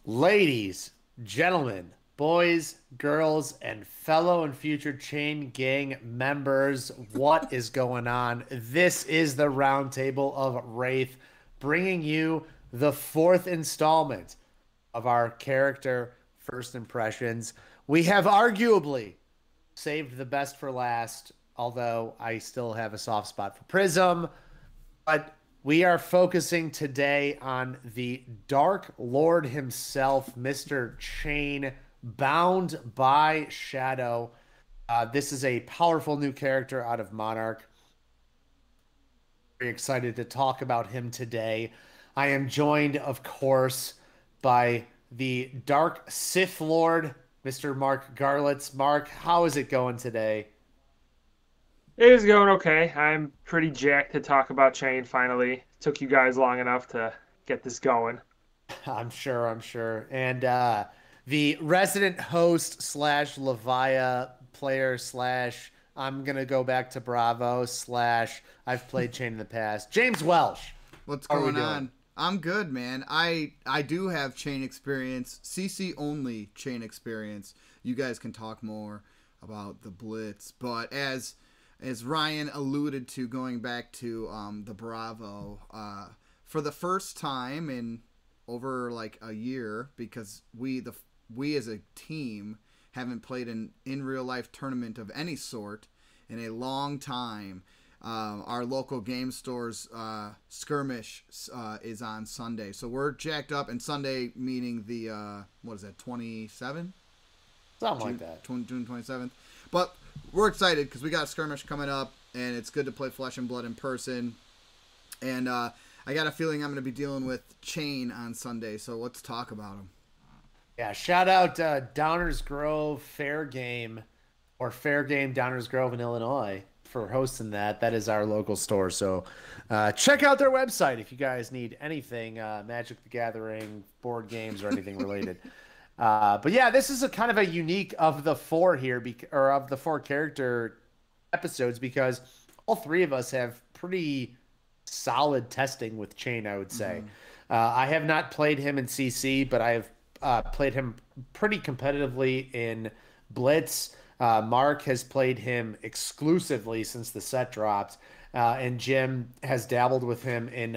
Ladies, gentlemen, boys, girls, and fellow and future Chain Gang members, what is going on? This is the Roundtable of Wraith, bringing you the fourth installment of our character first impressions. We have arguably saved the best for last, although I still have a soft spot for Prism. But we are focusing today on the Dark Lord himself, Mr. Chane, bound by Shadow. This is a powerful new character out of Monarch. Very excited to talk about him today. I am joined, of course, by the Dark Sith Lord, Mr. Mark Garlitz. Mark, how is it going today? It is going okay. I'm pretty jacked to talk about Chane finally. Took you guys long enough to get this going. I'm sure. And the resident host slash Levia player slash I'm gonna go back to Bravo slash I've played Chain in the past. James Welsh. What's How are we going doing? on? I'm good, man. I do have chain experience, CC only chain experience. You guys can talk more about the Blitz, but as Ryan alluded to, going back to the Bravo, for the first time in over like a year, because we as a team haven't played an in real life tournament of any sort in a long time. Our local game stores skirmish is on Sunday, so we're jacked up. And Sunday meaning the what is that, 27? Something like June, that. June 27th. But we're excited because we got a skirmish coming up, and it's good to play Flesh and Blood in person. And I got a feeling I'm going to be dealing with Chane on Sunday, so let's talk about him. Yeah, shout out Downers Grove Fair Game or Fair Game Downers Grove in Illinois for hosting that. That is our local store. So check out their website if you guys need anything Magic the Gathering, board games, or anything related. But yeah, this is a kind of a unique of the four here, or of the four character episodes, because all three of us have pretty solid testing with Chain, I would say. I have not played him in CC, but I have played him pretty competitively in Blitz. Mark has played him exclusively since the set dropped, and Jim has dabbled with him in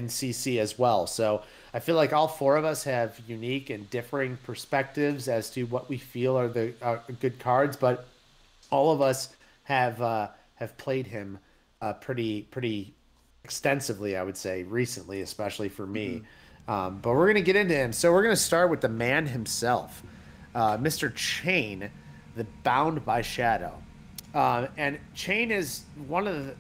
CC as well. So I feel like all four of us have unique and differing perspectives as to what we feel are the good cards, but all of us have played him pretty extensively, I would say, recently, especially for me. But we're gonna get into him. So we're gonna start with the man himself, Mr. Chane, the Bound by Shadow. And Chane is one of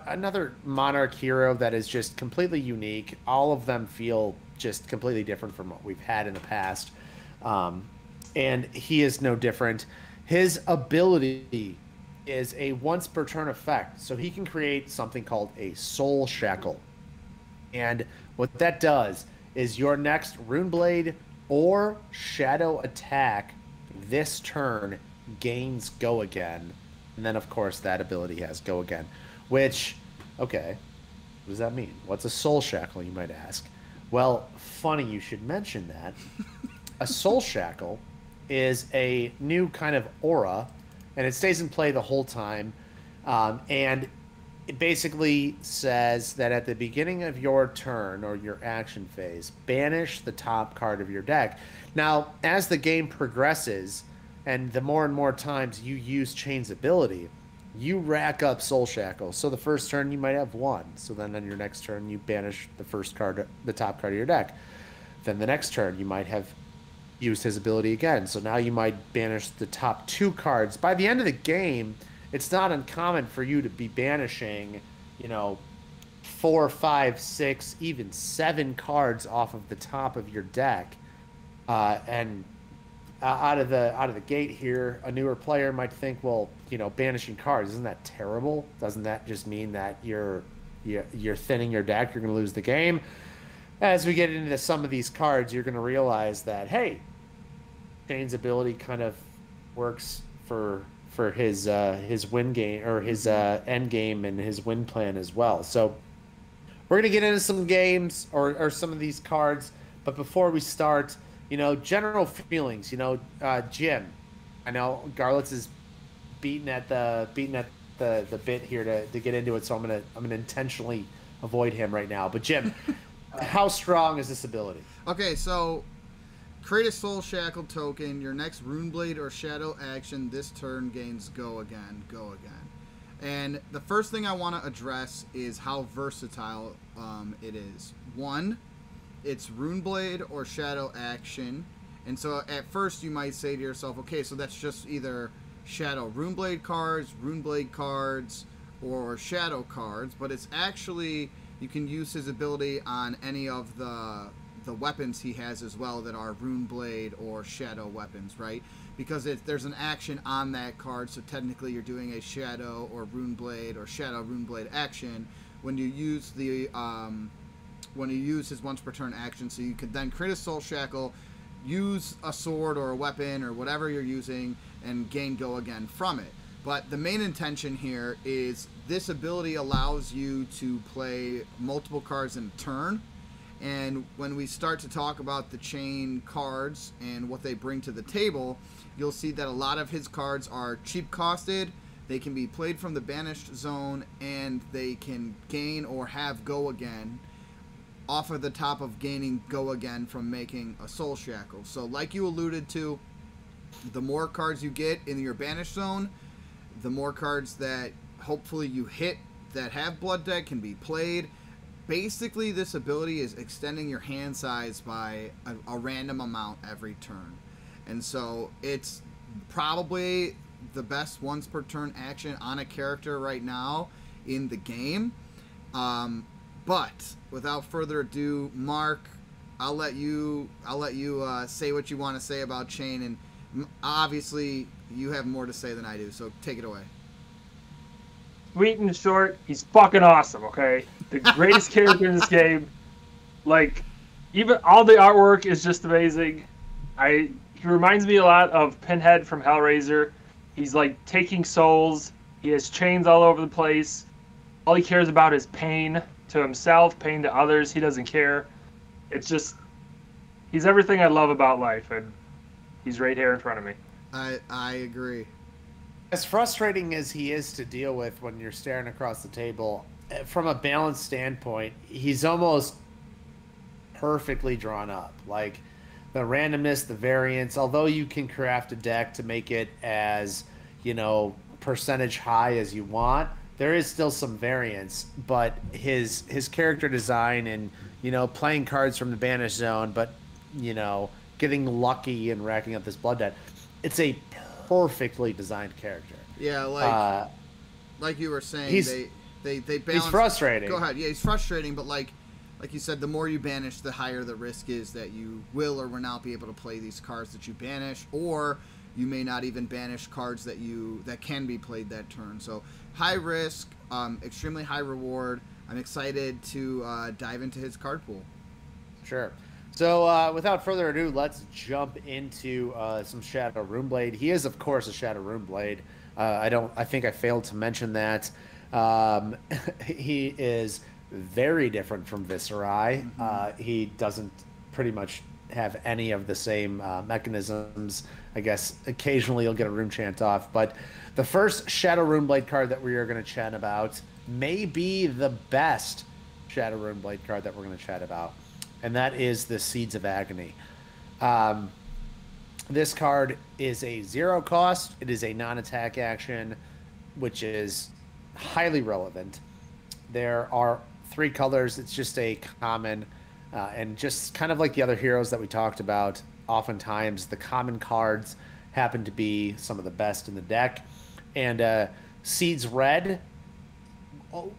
another Monarch hero that is just completely unique. All of them feel just completely different from what we've had in the past. And he is no different. His ability is a once per turn effect. So he can create something called a Soul Shackle. And what that does is your next Rune Blade or Shadow attack this turn gains Go Again. And then, of course, that ability has Go Again. Which, okay, what does that mean? What's a Soul Shackle, you might ask? Well, funny you should mention that. A Soul Shackle is a new kind of aura, and it stays in play the whole time. And it basically says that at the beginning of your turn or your action phase, banish the top card of your deck. Now, as the game progresses, and the more and more times you use Chain's ability, you rack up Soul Shackle. So the first turn you might have one. So then on your next turn you banish the first card, the top card of your deck. Then the next turn you might have used his ability again. So now you might banish the top two cards. By the end of the game, it's not uncommon for you to be banishing, you know, 4, 5, 6, even 7 cards off of the top of your deck. And out of the gate here, a newer player might think, well, you know, banishing cards, isn't that terrible? Doesn't that just mean that you're thinning your deck? You're going to lose the game. As we get into some of these cards, you're going to realize that, hey, Shane's ability kind of works for his win game, or his end game, and his win plan as well. So we're gonna get into some games or some of these cards, but before we start, general feelings. Jim, I know Garlitz is beating at the bit here to get into it, so I'm gonna intentionally avoid him right now. But Jim, how strong is this ability? Okay, so create a Soul Shackle token. Your next Runeblade or Shadow action this turn gains Go Again, Go Again. And the first thing I want to address is how versatile it is. One, it's Runeblade or Shadow action. And so at first you might say to yourself, okay, so that's just either Shadow Runeblade cards, or Shadow cards. But it's actually, you can use his ability on any of the weapons he has as well that are Runeblade or Shadow weapons, right? Because there's an action on that card, so technically you're doing a Shadow or Runeblade or Shadow Runeblade action when you use his once per turn action. So you could then create a Soul Shackle, use a sword or a weapon or whatever you're using, and gain Go Again from it. But the main intention here is this ability allows you to play multiple cards in a turn. And when we start to talk about the Chane cards and what they bring to the table, you'll see that a lot of his cards are cheap costed. They can be played from the banished zone, and they can gain or have Go Again off of the top of gaining Go Again from making a Soul Shackle. So like you alluded to, the more cards you get in your banished zone, the more cards that hopefully you hit that have Blood Deck can be played. Basically, this ability is extending your hand size by a random amount every turn. And so it's probably the best once per turn action on a character right now in the game. But without further ado, Mark, I'll let you say what you want to say about Chane, and obviously you have more to say than I do, so take it away. Sweet and short, he's fucking awesome, okay? The greatest character in this game. Like, even all the artwork is just amazing. He reminds me a lot of Pinhead from Hellraiser. He's like taking souls. He has chains all over the place. All he cares about is pain to himself, pain to others. He doesn't care. It's just, he's everything I love about life, and he's right here in front of me. I agree. As frustrating as he is to deal with when you're staring across the table, from a balance standpoint, he's almost perfectly drawn up. Like, the randomness, the variance, although you can craft a deck to make it as, percentage high as you want, there is still some variance. But his character design and, playing cards from the banished zone, but, getting lucky and racking up this blood debt, it's a perfectly designed character. Yeah, like you were saying, they balance. He's frustrating. Go ahead. Yeah, he's frustrating, but like you said, the more you banish, the higher the risk is that you will or will not be able to play these cards that you banish, or you may not even banish cards that can be played that turn. So high risk, extremely high reward. I'm excited to dive into his card pool. Sure. So without further ado, let's jump into some Shadow Runeblade. He is, of course, a Shadow Runeblade. I think I failed to mention that. He is very different from Viserai. He doesn't pretty much have any of the same mechanisms. I guess occasionally you'll get a Rune Chant off. But the first Shadow Runeblade card that we are going to chat about may be the best Shadow Runeblade card that we're going to chat about. And that is the Seeds of Agony. This card is a 0 cost. It is a non-attack action, which is highly relevant. There are 3 colors. It's just a common, and just kind of like the other heroes that we talked about, oftentimes the common cards happen to be some of the best in the deck. And Seeds Red,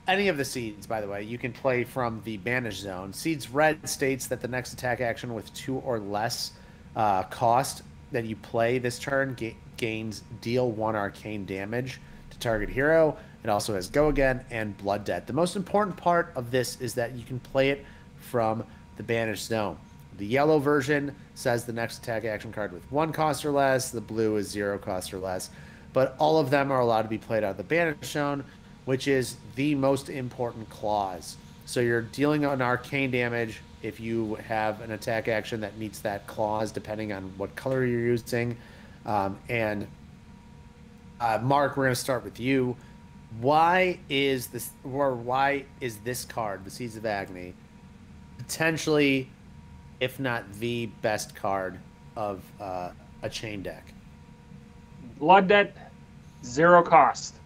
any of the seeds, by the way, you can play from the banished zone. Seeds Red states that the next attack action with 2 or less cost that you play this turn gains deal 1 arcane damage to target hero. It also has Go Again and Blood Debt. The most important part of this is that you can play it from the banished zone. The yellow version says the next attack action card with 1 cost or less. The blue is 0 cost or less. But all of them are allowed to be played out of the banished zone, which is the most important clause. So you're dealing an arcane damage if you have an attack action that meets that clause, depending on what color you're using. And Mark, we're going to start with you. Why is this card, the Seeds of Agony, potentially, if not the best card of a chain deck? Blood Debt, 0 cost.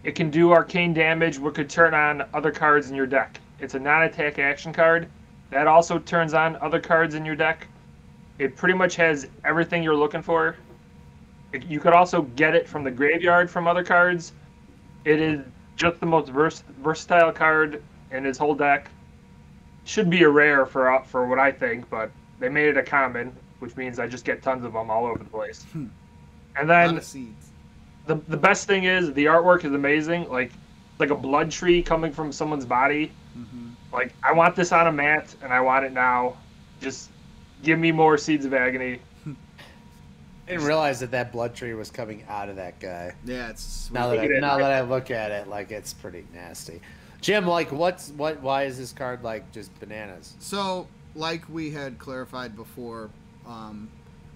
It can do arcane damage, which could turn on other cards in your deck. It's a non-attack action card. That also turns on other cards in your deck. It pretty much has everything you're looking for. You could also get it from the graveyard from other cards. It is just the most versatile card in his whole deck. Should be a rare for what I think, but they made it a common, which means I just get tons of them all over the place. And then the best thing is the artwork is amazing. Like a blood tree coming from someone's body. Mm-hmm. Like, I want this on a mat, and I want it now. Just give me more Seeds of Agony. I didn't realize that blood tree was coming out of that guy. Yeah, it's sweet. Now that I look at it, like, it's pretty nasty. Jim, like, why is this card like just bananas? So, like we had clarified before,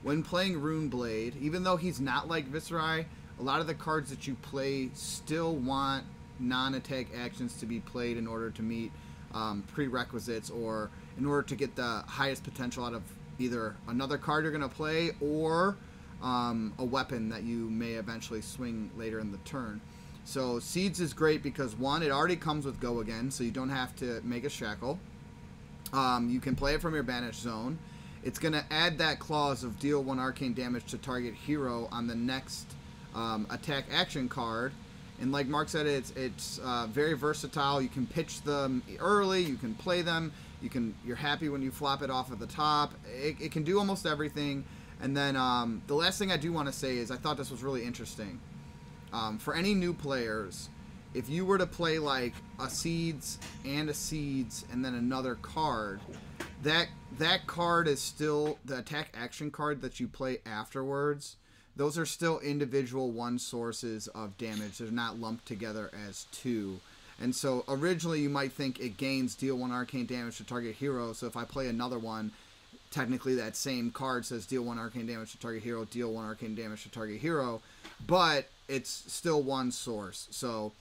when playing Runeblade, even though he's not like Viserai, a lot of the cards that you play still want non-attack actions to be played in order to meet prerequisites, or in order to get the highest potential out of either another card you're going to play or a weapon that you may eventually swing later in the turn. So Seeds is great because, one, it already comes with Go Again, so you don't have to make a Shackle. You can play it from your banished zone. It's going to add that clause of deal 1 arcane damage to target hero on the next attack action card. And like Mark said, it's very versatile. You can pitch them early. You can play them. You're happy when you flop it off at the top. It can do almost everything. And then the last thing I do want to say is I thought this was really interesting. For any new players, if you were to play like a Seeds and then another card, that card is still the attack action card that you play afterwards. Those are still individual one sources of damage. They're not lumped together as two. And so originally you might think it gains deal 1 arcane damage to target hero. So if I play another one, technically that same card says deal 1 arcane damage to target hero, deal 1 arcane damage to target hero. But it's still one source. So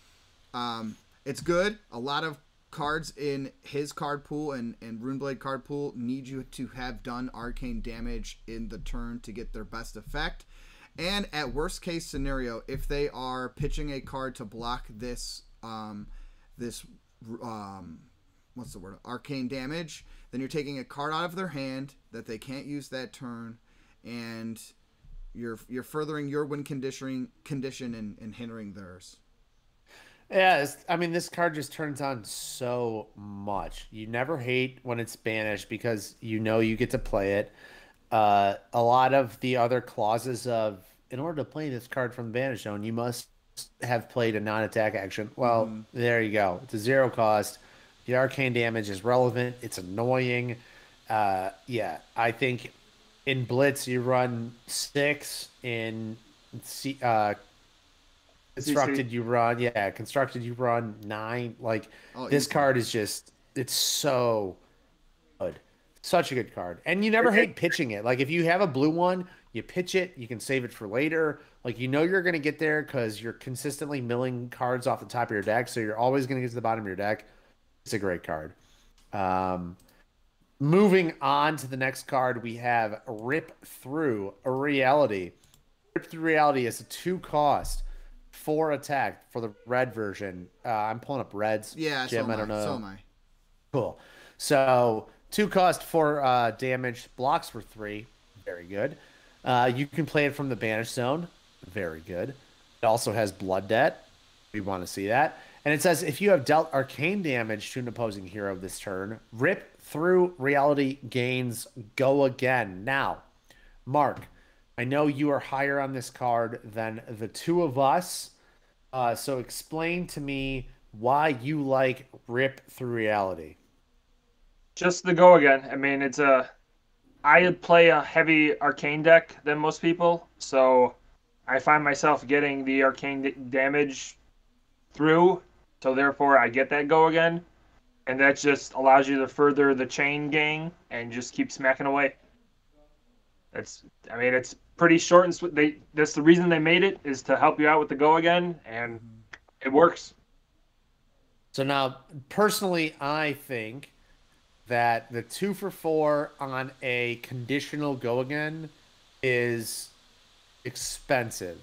it's good. A lot of cards in his card pool and Runeblade card pool need you to have done arcane damage in the turn to get their best effect. And at worst case scenario, if they are pitching a card to block this what's the word, arcane damage, then you're taking a card out of their hand that they can't use that turn, and you're furthering your win condition and hindering theirs. Yeah, I mean, this card just turns on so much. You never hate when it's banished because you know you get to play it. A lot of the other clauses of, in order to play this card from the banish zone, you must have played a non-attack action. Well, there you go. It's a 0 cost. The arcane damage is relevant. It's annoying. Yeah, I think in Blitz you run 6. In Constructed you run 9. Like, this card is just, it's so good. Such a good card. And you never hate pitching it. Like, if you have a blue one, you pitch it, you can save it for later. Like, you know you're going to get there because you're consistently milling cards off the top of your deck, so you're always going to get to the bottom of your deck. It's a great card. Moving on to the next card, we have Rip Through Reality. Rip Through Reality is a 2 cost, 4 attack for the red version. I'm pulling up reds. Yeah, Jim, so I don't know. So am I. Cool. So 2 cost, 4 damage, blocks for 3. Very good. You can play it from the banish zone. Very good. It also has blood debt. We want to see that. And it says, if you have dealt arcane damage to an opposing hero this turn, Rip Through Reality gains Go Again. Now, Mark, I know you are higher on this card than the two of us. So explain to me why you like Rip Through Reality. Just the Go Again. I mean, I play a heavy arcane deck than most people, so I find myself getting the arcane damage through, so therefore I get that Go Again. and that just allows you to further the Chane gang and just keep smacking away. I mean, it's pretty short and sweet. That's the reason they made it, is to help you out with the go again, and it works. So now, personally, I think that the 2 for 4 on a conditional go again is expensive.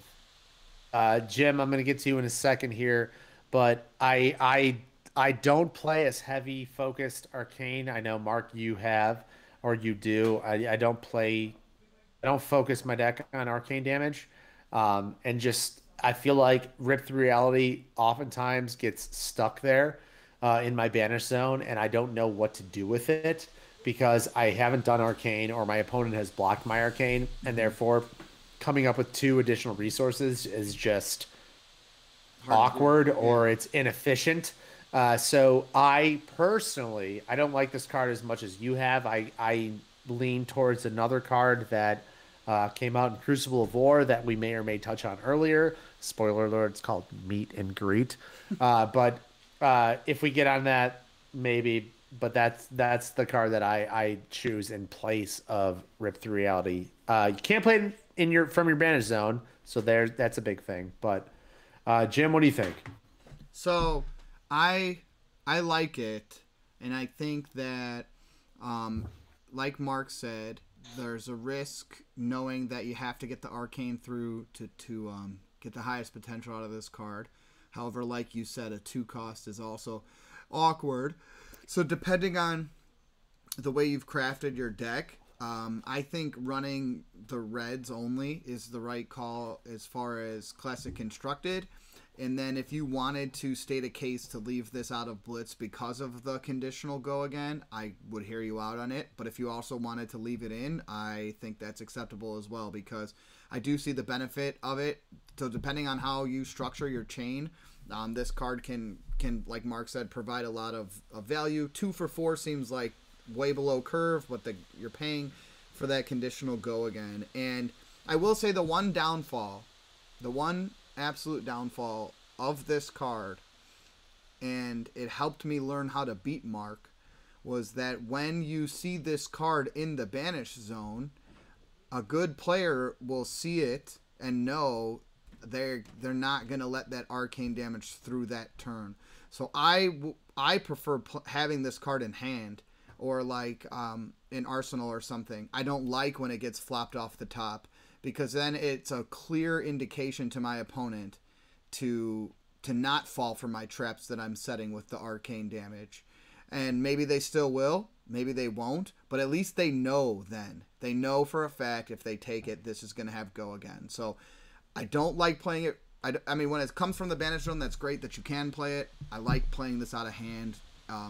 Jim, I'm going to get to you in a second here, but I don't play as heavy focused arcane. I know Mark, you have, or you do. I don't play. I don't focus my deck on arcane damage, and just I feel like Rip Through Reality oftentimes gets stuck there in my banish zone, and I don't know what to do with it because I haven't done arcane or my opponent has blocked my arcane, and therefore coming up with 2 additional resources is just awkward or it's inefficient. So I personally, I don't like this card as much as you have. I lean towards another card that came out in Crucible of War that we may or may touch on earlier. Spoiler alert, it's called Meet and Greet. But if we get on that, maybe. But that's the card that I choose in place of Rip Through Reality. You can't play it from your banish zone, so that's a big thing. But Jim, what do you think? So I like it, and I think that like Mark said, there's a risk knowing that you have to get the arcane through to get the highest potential out of this card. However, like you said, a 2 cost is also awkward. So depending on the way you've crafted your deck, I think running the reds only is the right call as far as classic constructed. And then if you wanted to state a case to leave this out of Blitz because of the conditional go again, I would hear you out on it. But if you also wanted to leave it in, I think that's acceptable as well, because I do see the benefit of it. So depending on how you structure your chain, this card can, like Mark said, provide a lot of value. 2 for 4 seems like way below curve, but you're paying for that conditional go again. And I will say the one absolute downfall of this card, and it helped me learn how to beat Mark, was that when you see this card in the banish zone, a good player will see it and know they're not going to let that arcane damage through that turn. So I prefer having this card in hand, or like in Arsenal or something. I don't like when it gets flopped off the top, because then it's a clear indication to my opponent to not fall for my traps that I'm setting with the arcane damage. And maybe they still will, maybe they won't, but at least they know then. They know for a fact if they take it, this is going to have go again. So I don't like playing it. I mean, when it comes from the banish zone, that's great that you can play it. I like playing this out of hand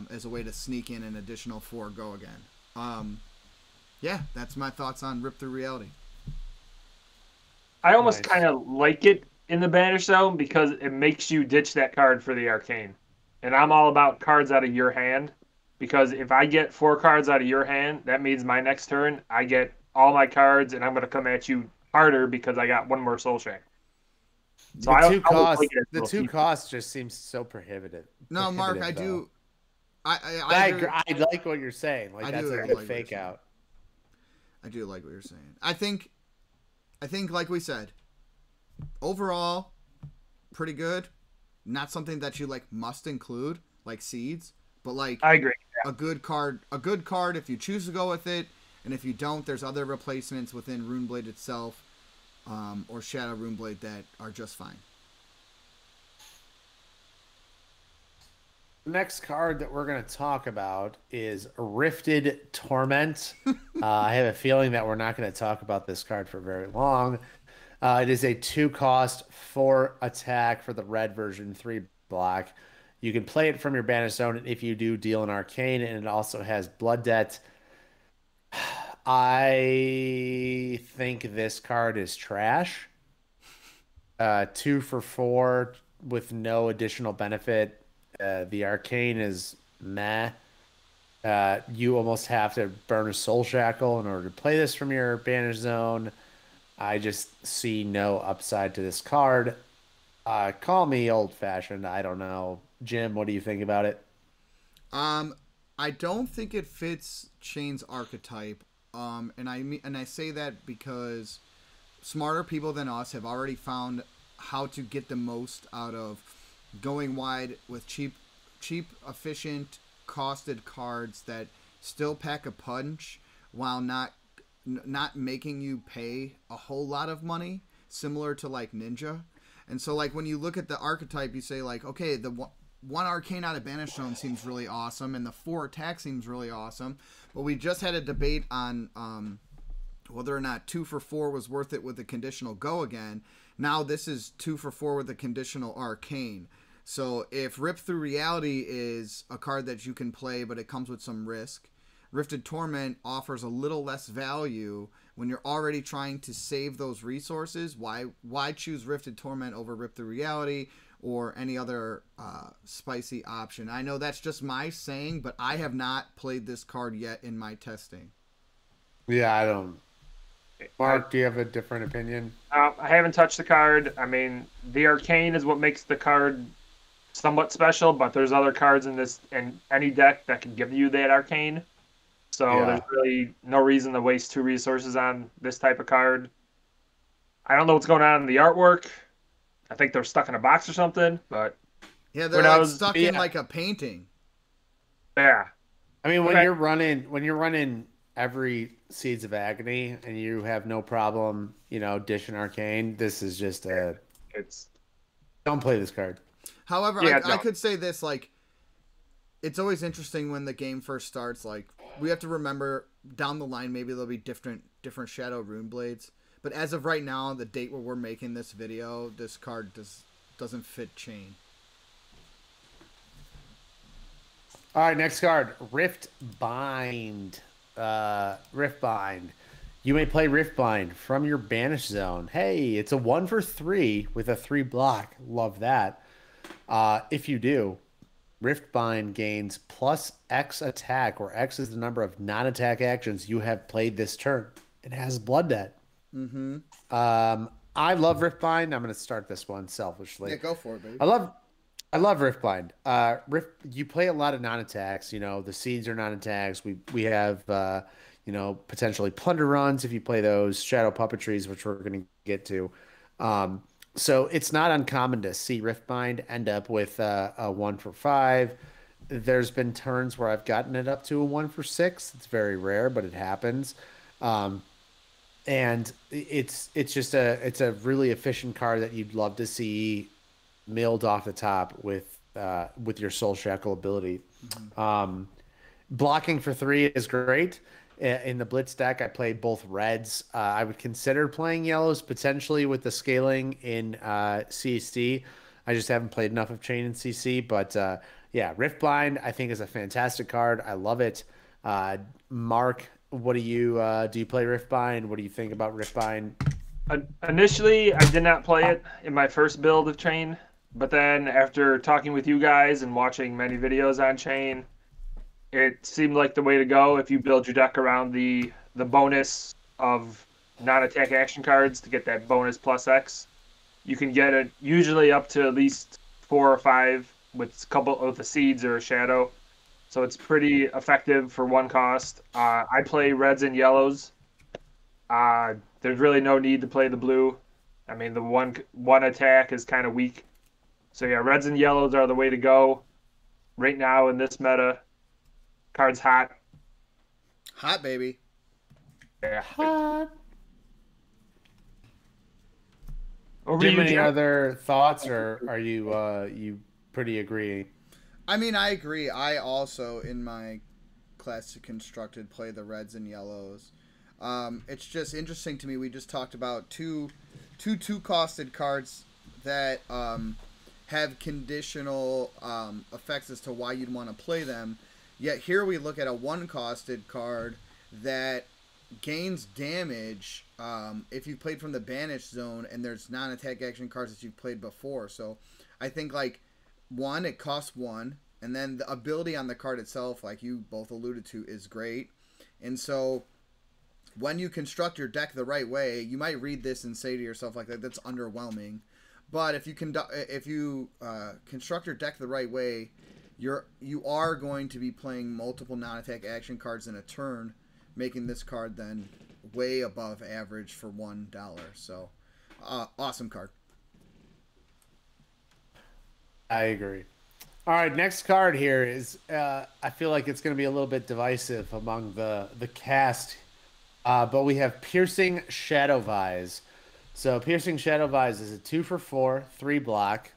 as a way to sneak in an additional 4 go again. Yeah, that's my thoughts on Rip Through Reality. I almost kind of like it in the banish zone because it makes you ditch that card for the arcane. And I'm all about cards out of your hand, because if I get 4 cards out of your hand, that means my next turn I get all my cards and I'm going to come at you harder because I got 1 more Soul Shack. So the 2 costs just seems so prohibitive. No, Mark, I do. I agree. I like what you're saying. Like, that's a good fake out. I do like what you're saying. I think, like we said, overall, pretty good. Not something that you like must include, like Seeds, but like I agree. Yeah. A good card if you choose to go with it, and if you don't, there's other replacements within Runeblade itself, or Shadow Runeblade that are just fine. The next card that we're going to talk about is Rifted Torment. I have a feeling that we're not going to talk about this card for very long. It is a 2 cost, 4 attack for the red version, 3 black. You can play it from your banish zone if you do deal an arcane, and it also has Blood Debt. I think this card is trash. 2 for 4 with no additional benefit. The arcane is meh. You almost have to burn a Soul Shackle in order to play this from your banish zone. I just see no upside to this card. Call me old-fashioned. I don't know. Jim, what do you think about it? I don't think it fits Chane's archetype. And I say that because smarter people than us have already found how to get the most out of going wide with cheap, efficient, costed cards that still pack a punch while not making you pay a whole lot of money, similar to like Ninja. And so like when you look at the archetype, you say like, okay, the one arcane out of Banish Zone seems really awesome, and the 4 attack seems really awesome. But we just had a debate on whether or not 2 for 4 was worth it with the conditional go again. Now this is 2 for 4 with the conditional arcane. So if Rip Through Reality is a card that you can play, but it comes with some risk, Rifted Torment offers a little less value when you're already trying to save those resources. Why choose Rifted Torment over Rip Through Reality or any other spicy option? I know that's just my saying, but I have not played this card yet in my testing. Yeah, I don't. Mark, do you have a different opinion? I haven't touched the card. I mean, the arcane is what makes the card somewhat special, but there's other cards in any deck that can give you that arcane. So there's really no reason to waste 2 resources on this type of card. I don't know what's going on in the artwork. I think they're stuck in a box or something, but yeah, they're like stuck in like a painting. Yeah, I mean when you're running every Seeds of Agony and you have no problem, dishing arcane, this is just don't play this card. However, I could say this, like, it's always interesting when the game first starts. Like, we have to remember down the line maybe there'll be different Shadow Rune Blades. But as of right now, the date where we're making this video, this card doesn't fit Chane. All right, next card, Rift Bind. Rift Bind. You may play Rift Bind from your Banish Zone. Hey, it's a 1 for 3 with a 3 block. Love that. If you do, Rift Bind gains plus X attack, where X is the number of non-attack actions you have played this turn. It has Blood Debt. Mm-hmm. I love Rift Bind. I'm going to start this one selfishly. Yeah, go for it, baby. I love Rift Bind. You play a lot of non-attacks. The seeds are non-attacks. We have potentially plunder runs if you play those shadow puppetries, which we're going to get to. So it's not uncommon to see Rift Bind end up with a 1 for 5. There's been turns where I've gotten it up to a 1 for 6. It's very rare, but it happens. And it's a really efficient card that you'd love to see milled off the top with your Soul Shackle ability. Mm-hmm. Blocking for 3 is great. In the Blitz deck, I played both reds. I would consider playing yellows potentially with the scaling in CC. I just haven't played enough of Chane in CC. But yeah, Rift Bind I think is a fantastic card. I love it. Mark, what do you play Rift Bind? What do you think about Rift Bind? Initially, I did not play it in my first build of Chane, but then after talking with you guys and watching many videos on Chane, it seemed like the way to go if you build your deck around the bonus of non-attack action cards to get that bonus plus X. You can get it usually up to at least 4 or 5 with a couple of the seeds or a shadow. So it's pretty effective for 1 cost. I play reds and yellows. There's really no need to play the blue. I mean, the one attack is kind of weak. So yeah, reds and yellows are the way to go right now in this meta. Card's hot. Hot, baby. Yeah. Hot. Over Do you have you, any Jeff? other thoughts, or are you pretty agree? I mean, I agree. I also, in my Classic Constructed, play the reds and yellows. It's just interesting to me. We just talked about two costed cards that have conditional effects as to why you'd want to play them. Yet here we look at a 1-costed card that gains damage if you played from the Banish Zone and there's non-attack action cards that you've played before. So I think, like, 1, it costs 1, and then the ability on the card itself, like you both alluded to, is great. And so when you construct your deck the right way, you might read this and say to yourself, like, that's underwhelming. But if you construct your deck the right way, you are going to be playing multiple non-attack action cards in a turn, making this card then way above average for $1. So, awesome card. I agree. All right, next card here is I feel like it's going to be a little bit divisive among the cast, but we have Piercing Shadow Vise. So Piercing Shadow Vise is a 2-for-4, 3-block,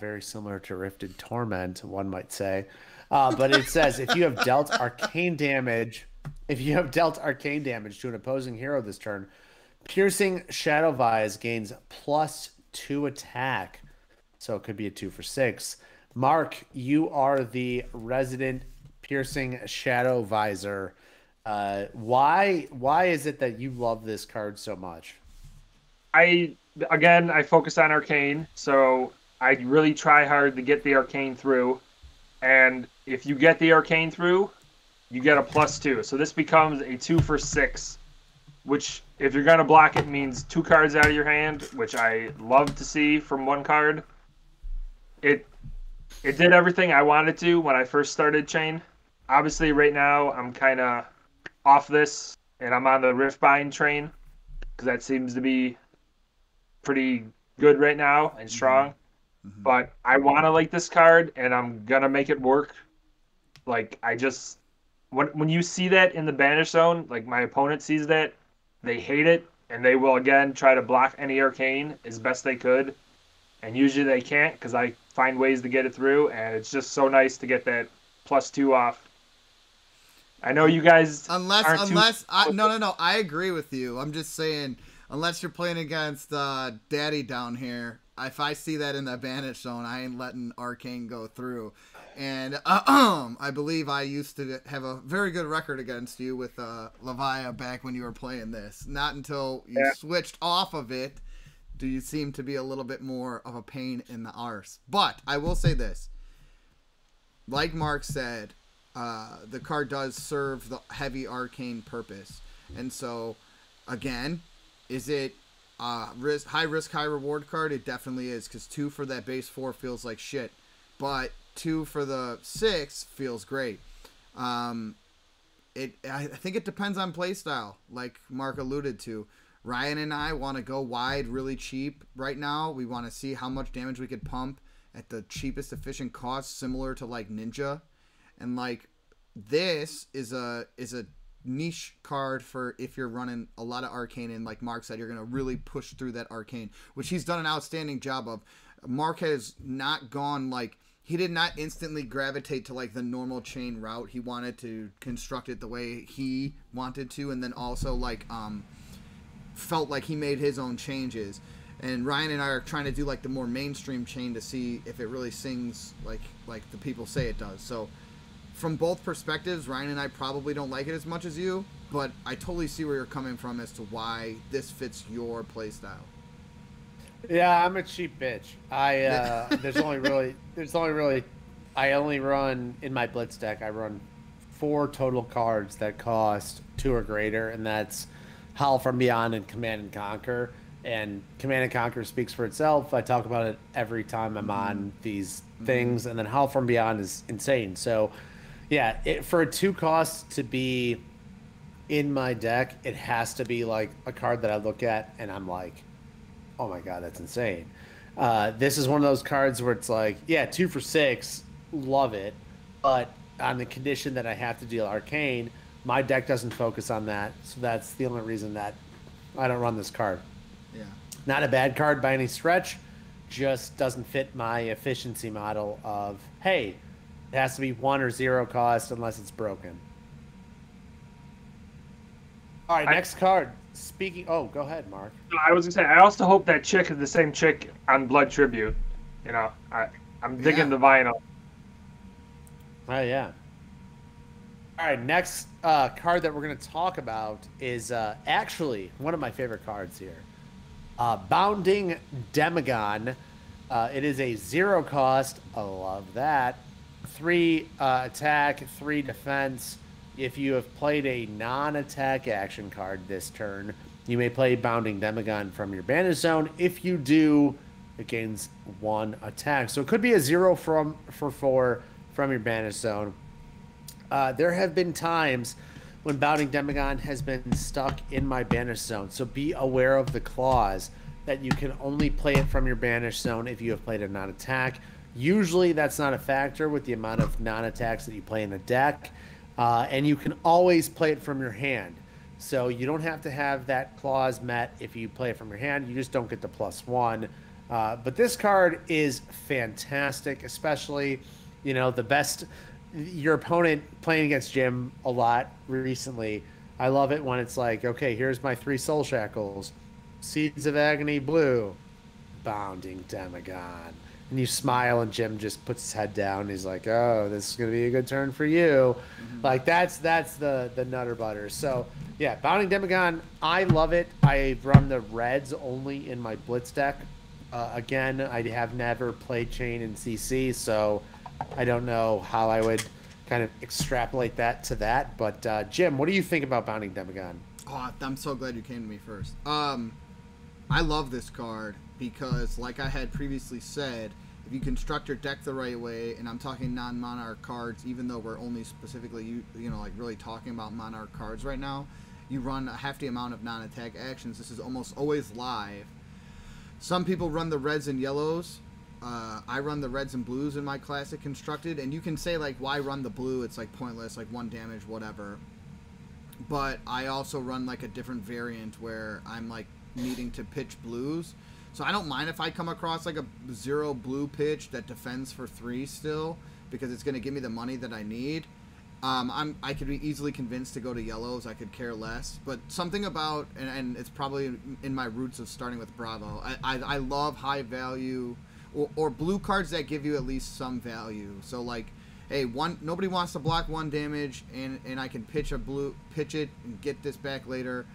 very similar to Rifted Torment, one might say. But it says if you have dealt arcane damage, to an opposing hero this turn, Piercing Shadow Vise gains +2 attack. So it could be a 2-for-6. Mark, you are the resident Piercing Shadow Visor. Why is it that you love this card so much? I focus on Arcane, so I really try hard to get the Arcane through. And if you get the Arcane through, you get a +2. So this becomes a 2-for-6, which if you're gonna block it means 2 cards out of your hand, which I love to see from 1 card. It did everything I wanted to when I first started Chane. Obviously, right now, I'm kind of off this, and I'm on the Riftbind train, because that seems to be pretty good right now and strong. Mm-hmm. But I want to like this card, and I'm going to make it work. Like, when you see that in the banish zone, like my opponent sees that, they hate it, and they will, again, try to block any Arcane as best they could. And usually they can't, because I find ways to get it through, and it's just so nice to get that +2 off. I know you guys no, I agree with you. I'm just saying, unless you're playing against Daddy down here, if I see that in the banish zone, I ain't letting Arcane go through. And I believe I used to have a very good record against you with Levia back when you were playing this. Not until you switched off of it do you seem to be a little bit more of a pain in the arse. But I will say this. Like Mark said, the card does serve the heavy Arcane purpose. And so, again, is it high risk, high reward card? It definitely is, because 2 for that base 4 feels like shit. But 2 for the 6 feels great. I think it depends on playstyle, like Mark alluded to. Ryan and I want to go wide really cheap right now. We want to see how much damage we could pump at the cheapest efficient cost, similar to like Ninja. And like this is a niche card for if you're running a lot of Arcane, and like Mark said, you're going to really push through that Arcane, which he's done an outstanding job of. Mark has not gone like, he did not instantly gravitate to like the normal Chane route. He wanted to construct it the way he wanted to, and then also like felt like he made his own changes. And Ryan and I are trying to do like the more mainstream Chane to see if it really sings like the people say it does. So from both perspectives, Ryan and I probably don't like it as much as you, but I totally see where you're coming from as to why this fits your playstyle. Yeah, I'm a cheap bitch. I only run in my blitz deck. I run 4 total cards that cost 2 or greater, and that's Howl from Beyond and Command and Conquer. And Command and Conquer speaks for itself. I talk about it every time I'm on these things, and then Howl from Beyond is insane. So, yeah, for a 2 cost to be in my deck, it has to be like a card that I look at and I'm like, oh my god, that's insane. This is one of those cards where it's like, yeah, 2 for 6, love it, but on the condition that I have to deal Arcane, my deck doesn't focus on that, so that's the only reason that I don't run this card. Yeah. Not a bad card by any stretch, just doesn't fit my efficiency model of, hey, it has to be 1 or 0 cost unless it's broken. All right, next card. Oh, go ahead, Mark. I was going to say, I also hope that chick is the same chick on Blood Tribute. You know, I'm digging the vinyl. Oh, yeah. All right, next card that we're going to talk about is actually one of my favorite cards here. Bounding Demagon. It is a 0 cost. I love that. 3 attack, 3 defense. If you have played a non-attack action card this turn, you may play Bounding Demagon from your banish zone. If you do, it gains 1 attack. So it could be a 0 for 4 from your banish zone. There have been times when Bounding Demagon has been stuck in my banish zone, so be aware of the clause that you can only play it from your banish zone if you have played a non-attack. Usually that's not a factor with the amount of non-attacks that you play in a deck, and you can always play it from your hand. So you don't have to have that clause met if you play it from your hand. You just don't get the +1. But this card is fantastic, especially, you know, the best. Your opponent playing against Jim a lot recently. I love it when it's like, okay, here's my 3 Soul Shackles. Seeds of Agony blue. Bounding Demagon. And you smile and Jim just puts his head down. He's like, oh, this is going to be a good turn for you. Like, that's the nutter butter. So, yeah, Bounding Demagon, I love it. I run the reds only in my Blitz deck. Again, I have never played Chane in CC, so I don't know how I would kind of extrapolate that to that. But, Jim, what do you think about Bounding Demagon? Oh, I'm so glad you came to me first. I love this card because, like I had previously said, if you construct your deck the right way, and I'm talking non-monarch cards, even though we're only specifically, you know, like really talking about monarch cards right now, you run a hefty amount of non-attack actions. This is almost always live. Some people run the reds and yellows. I run the reds and blues in my classic constructed, and you can say, like, why run the blue? It's, like, pointless, like, 1 damage, whatever. But I also run, like, a different variant where I'm, like, needing to pitch blues. So I don't mind if I come across, like, a 0 blue pitch that defends for 3 still, because it's going to give me the money that I need. I could be easily convinced to go to yellows. I could care less. But something about, and it's probably in my roots of starting with Bravo, I love high value or blue cards that give you at least some value. So, like, hey, nobody wants to block 1 damage, and I can pitch it and get this back later.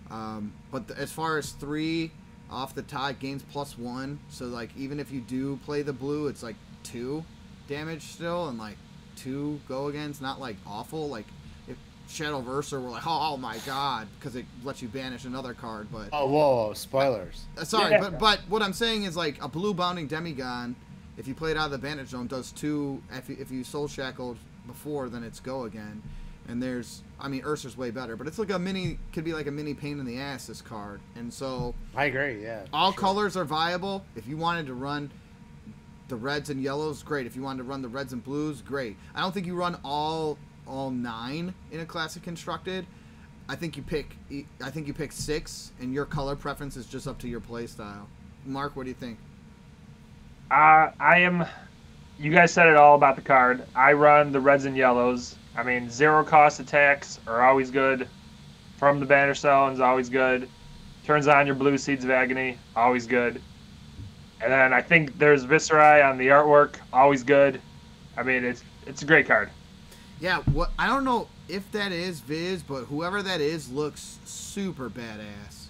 But as far as 3 off the top, gains +1. So, like, even if you do play the blue, it's like 2 damage still, and like 2 go against, not like awful. Like if Shadow of Urser were like, oh my god, because it lets you banish another card. But whoa, spoilers. Sorry, yeah. but what I'm saying is, like, a blue Bounding Demagon, if you play it out of the banish zone, does 2. If you Soul Shackled before, then it's go again. And there's, I mean, Urser's way better, but it's like could be like a mini pain in the ass, this card. And so I agree, yeah. All colors are viable. If you wanted to run the reds and yellows, great. If you wanted to run the reds and blues, great. I don't think you run all 9 in a classic constructed. I think you pick 6, and your color preference is just up to your play style. Mark, what do you think? You guys said it all about the card. I run the reds and yellows. I mean, 0 cost attacks are always good. From the banish zones, always good. Turns on your blue Seeds of Agony, always good. And then I think there's Visceri on the artwork, always good. I mean, it's a great card. Yeah, I don't know if that is Viz, but whoever that is looks super badass.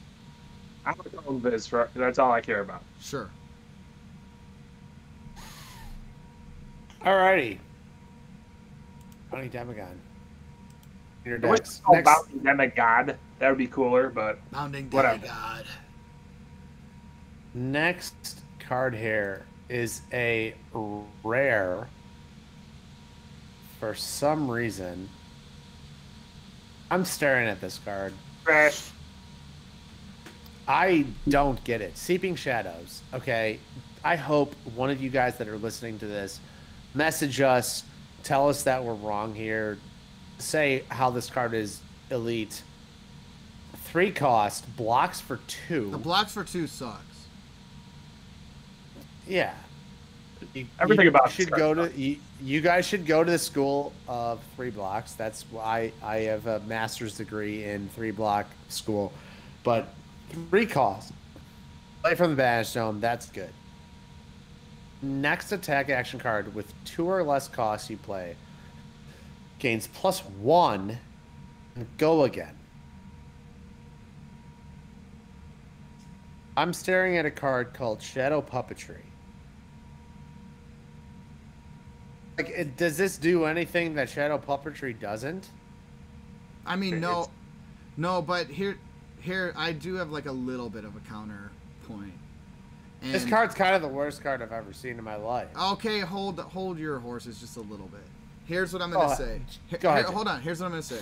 I'm going to call him Viz. That's all I care about. Sure. Alrighty. Bounding Demagon. Your I wish it was called Bounding Demigod. That would be cooler, but Bounding whatever. Demigod. Next card here is a rare. For some reason, I'm staring at this card. Trash. I don't get it. Seeping Shadows. Okay. I hope one of you guys that are listening to this message us, tell us that we're wrong here, say how this card is elite. 3 cost, blocks for 2. The blocks for 2 sucks. Yeah. Everything about should go to you guys should go to the school of 3 blocks. That's why I have a master's degree in 3 block school. But 3 cost. Play from the banish zone, that's good. Next attack action card with 2 or less costs you play gains +1 and go again. I'm staring at a card called Shadow Puppetry. Like, does this do anything that Shadow Puppetry doesn't? I mean, no, but here I do have like a little bit of a counterpoint. And, This card's kind of the worst card I've ever seen in my life. okay, hold your horses just a little bit. Here's what I'm gonna say. Go ahead. Hold on. Here's what I'm gonna say.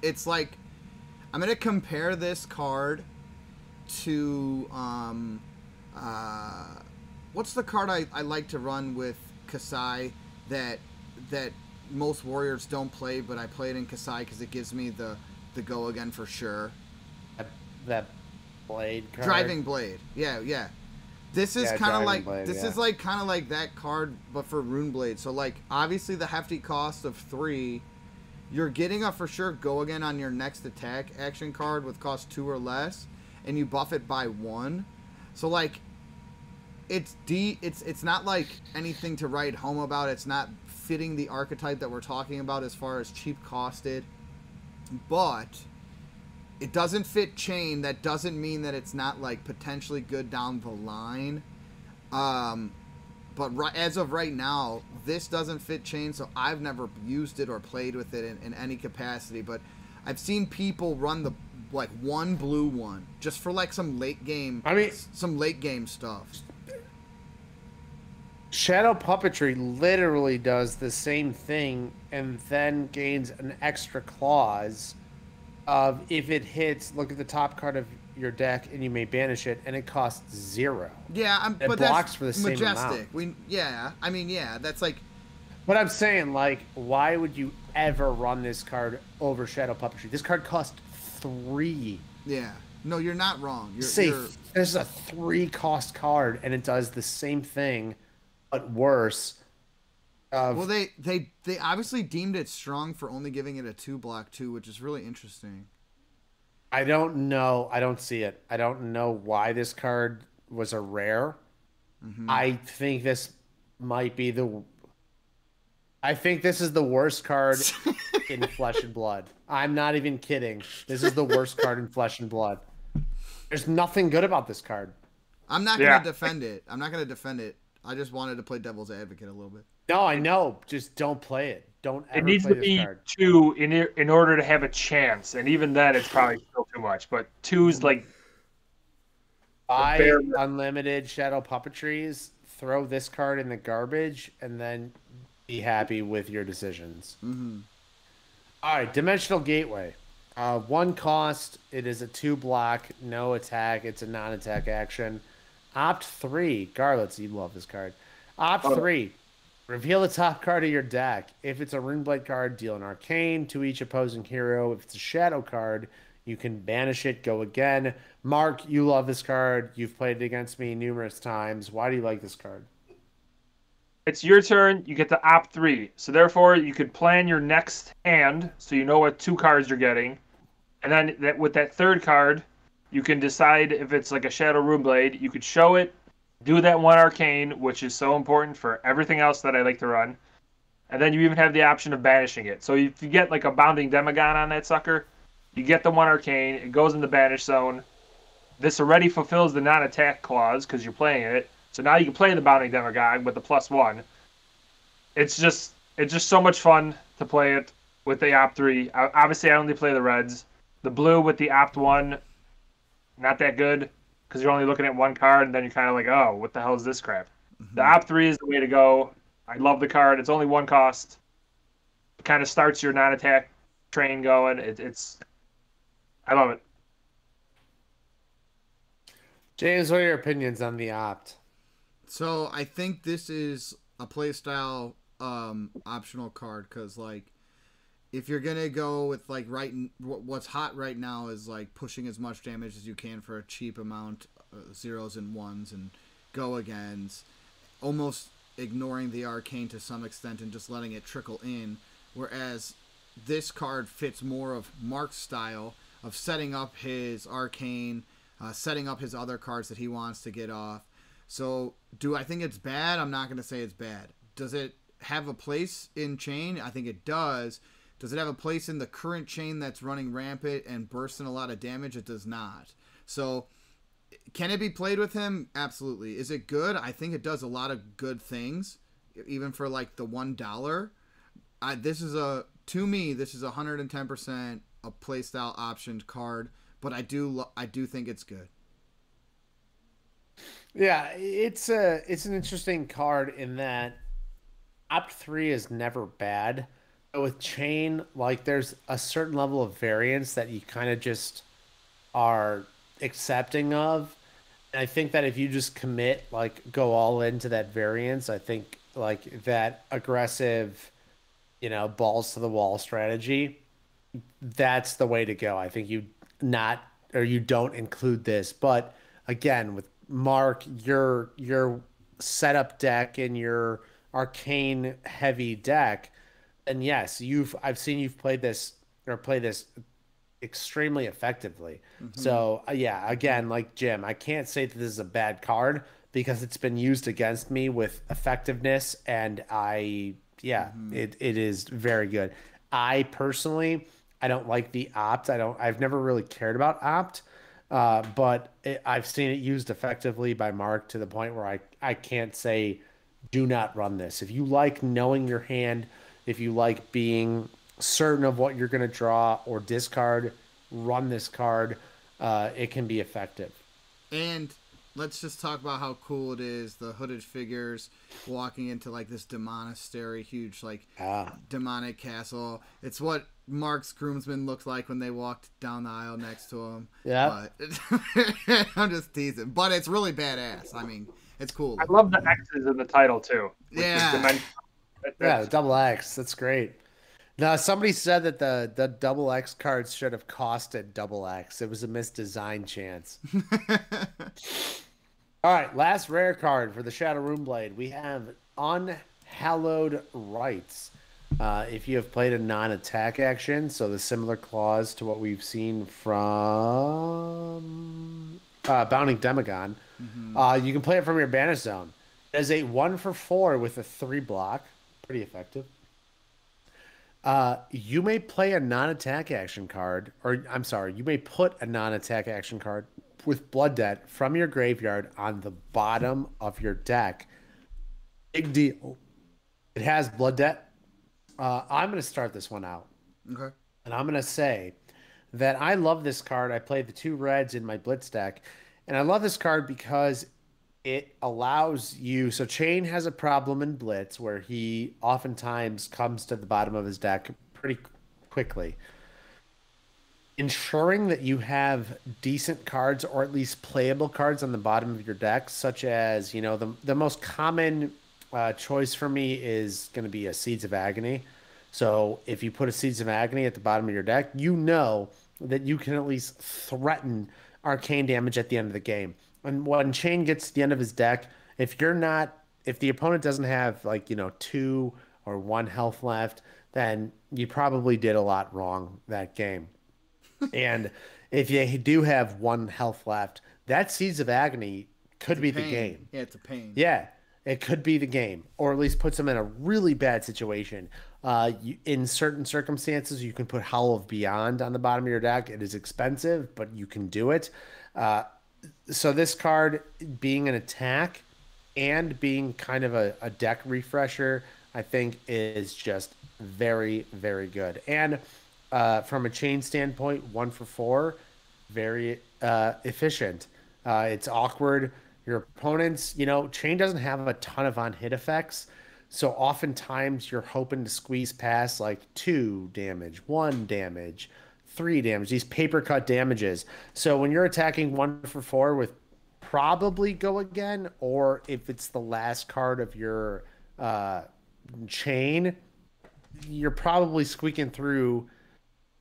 It's like I'm gonna compare this card to what's the card I like to run with Kasai that most warriors don't play, but I play it in Kasai because it gives me the go again for sure. That blade card. Driving blade. Yeah. This is kind of like is like kind of like that card, but for Rune Blade. So like obviously the hefty cost of 3, you're getting a for sure go again on your next attack action card with cost 2 or less, and you buff it by 1. So like it's not like anything to write home about. It's not fitting the archetype that we're talking about as far as cheap costed, but it doesn't fit Chane. That doesn't mean that it's not like potentially good down the line. But as of right now, this doesn't fit Chane, so I've never used it or played with it in any capacity. But I've seen people run the like one blue one just for like some late game. Some late game stuff. Shadow Puppetry literally does the same thing and then gains an extra clause of if it hits, look at the top card of your deck and you may banish it, and it costs 0. Yeah, it but blocks that's for the same majestic. amount. That's like. But I'm saying, like, why would you ever run this card over Shadow Puppetry? This card costs 3. Yeah. No, you're not wrong. This is a 3 cost card, and it does the same thing, but worse. Well, they obviously deemed it strong for only giving it a 2 block too, which is really interesting. I don't know. I don't see it. I don't know why this card was a rare. Mm-hmm. I think this might be I think this is the worst card in Flesh and Blood. I'm not even kidding. This is the worst card in Flesh and Blood. There's nothing good about this card. I'm not going to defend it. I just wanted to play devil's advocate a little bit. No, I know. Just don't play it. Don't ever It needs play to this be card. 2 in order to have a chance, and even then, it's probably still too much. But 2's like Buy unlimited Shadow Puppetries, throw this card in the garbage, and then be happy with your decisions. Mm-hmm. All right, Dimensional Gateway. 1 cost. It is a 2 block, no attack. It's a non-attack action. Opt 3. Garlets, you love this card. Opt 3. Reveal the top card of your deck. If it's a Runeblade card, deal an Arcane to each opposing hero. If it's a Shadow card, you can banish it, go again. Mark, you love this card. You've played it against me numerous times. Why do you like this card? It's your turn. You get to opt 3. So therefore, you could plan your next hand, so you know what 2 cards you're getting. And then with that 3rd card, you can decide if it's like a Shadow Runeblade. You could show it, do that 1 Arcane, which is so important for everything else that I like to run. And then you even have the option of banishing it. So if you get like a Bounding Demagon on that sucker, you get the 1 Arcane. It goes in the banish zone. This already fulfills the non-attack clause because you're playing it. So now you can play the Bounding Demagon with the +1. It's just so much fun to play it with the opt 3. Obviously, I only play the reds. The blue with the opt 1, not that good because you're only looking at 1 card, and then you're kind of like, oh, what the hell is this crap? Mm-hmm. The opt 3 is the way to go. I love the card. It's only 1 cost. It kind of starts your non-attack train going. I love it. James, what are your opinions on the opt? So I think this is a playstyle optional card because like if you're gonna go with like what's hot right now is like pushing as much damage as you can for a cheap amount, 0s and 1s and go agains, almost ignoring the Arcane to some extent and just letting it trickle in. Whereas this card fits more of Mark's style of setting up his Arcane, setting up his other cards that he wants to get off. So, do I think it's bad? I'm not going to say it's bad. Does it have a place in Chane? I think it does. Does it have a place in the current Chane that's running rampant and bursting a lot of damage? It does not. So, can it be played with him? Absolutely. Is it good? I think it does a lot of good things, even for like the $1. This is to me, this is 110% a playstyle optioned card, but I do think it's good. Yeah, it's an interesting card in that Opt 3 is never bad. But with Chane, like there's a certain level of variance that you kind of just are accepting of. And I think that if you just commit, like go all into that variance, I think like that aggressive, balls to the wall strategy, that's the way to go. I think not or you don't include this. But again, with Mark, your setup deck and your arcane heavy deck, and yes, I've seen you've played this or play this extremely effectively. Hmm. So yeah, again, like Jim, I can't say that this is a bad card because it's been used against me with effectiveness, and yeah, Hmm. it is very good. I personally, I don't like the opt. I've never really cared about opt, but I've seen it used effectively by Mark to the point where I can't say do not run this. If you like knowing your hand, if you like being certain of what you're going to draw or discard, run this card. It can be effective. And let's just talk about how cool it is. The hooded figures walking into like this demonastery, huge like Ah, demonic castle. It's what Mark's groomsmen looked like when they walked down the aisle next to him. yeah, But I'm just teasing. But it's really badass. I mean, it's cool I looking. love the X's in the title too, with the Yeah. dimension. yeah, That's double X. That's great. Now, somebody said that the double X cards should have costed double X. It was a misdesign chance. All right, last rare card for the Shadow Runeblade. We have Unhallowed Rites. If you have played a non-attack action, so the similar clause to what we've seen from Bounding Demagon, Hmm. you can play it from your Banish Zone. It is a 1 for 4 with a 3 block. Pretty effective. You may play a non-attack action card, or I'm sorry, you may put a non-attack action card with Blood Debt from your graveyard on the bottom of your deck. Big deal. It has Blood Debt. I'm going to start this one out, Okay. and I'm going to say that I love this card. I played the 2 reds in my Blitz deck, and I love this card because it allows you. So Chane has a problem in Blitz where he oftentimes comes to the bottom of his deck pretty quickly. Ensuring that you have decent cards or at least playable cards on the bottom of your deck, such as, the most common choice for me is going to be a Seeds of Agony. So if you put a Seeds of Agony at the bottom of your deck, you know that you can at least threaten arcane damage at the end of the game. And when Chane gets to the end of his deck, if the opponent doesn't have like, 2 or 1 health left, then you probably did a lot wrong that game. And if you do have 1 health left, that Seeds of Agony It's could a be the pain. game. Yeah, it's a pain. Yeah, it could be the game, or at least puts them in a really bad situation. In certain circumstances, you can put Howl of Beyond on the bottom of your deck. It is expensive, but you can do it. Uh, so this card being an attack and being kind of a deck refresher, I think is just very, very good. And from a chain standpoint, 1 for 4, very efficient. It's awkward. Your opponents, chain doesn't have a ton of on hit effects. So oftentimes you're hoping to squeeze past like 2 damage, 1 damage, 3 damage, these paper cut damages. So when you're attacking 1 for 4 with probably go again, or if it's the last card of your uh, chain, you're probably squeaking through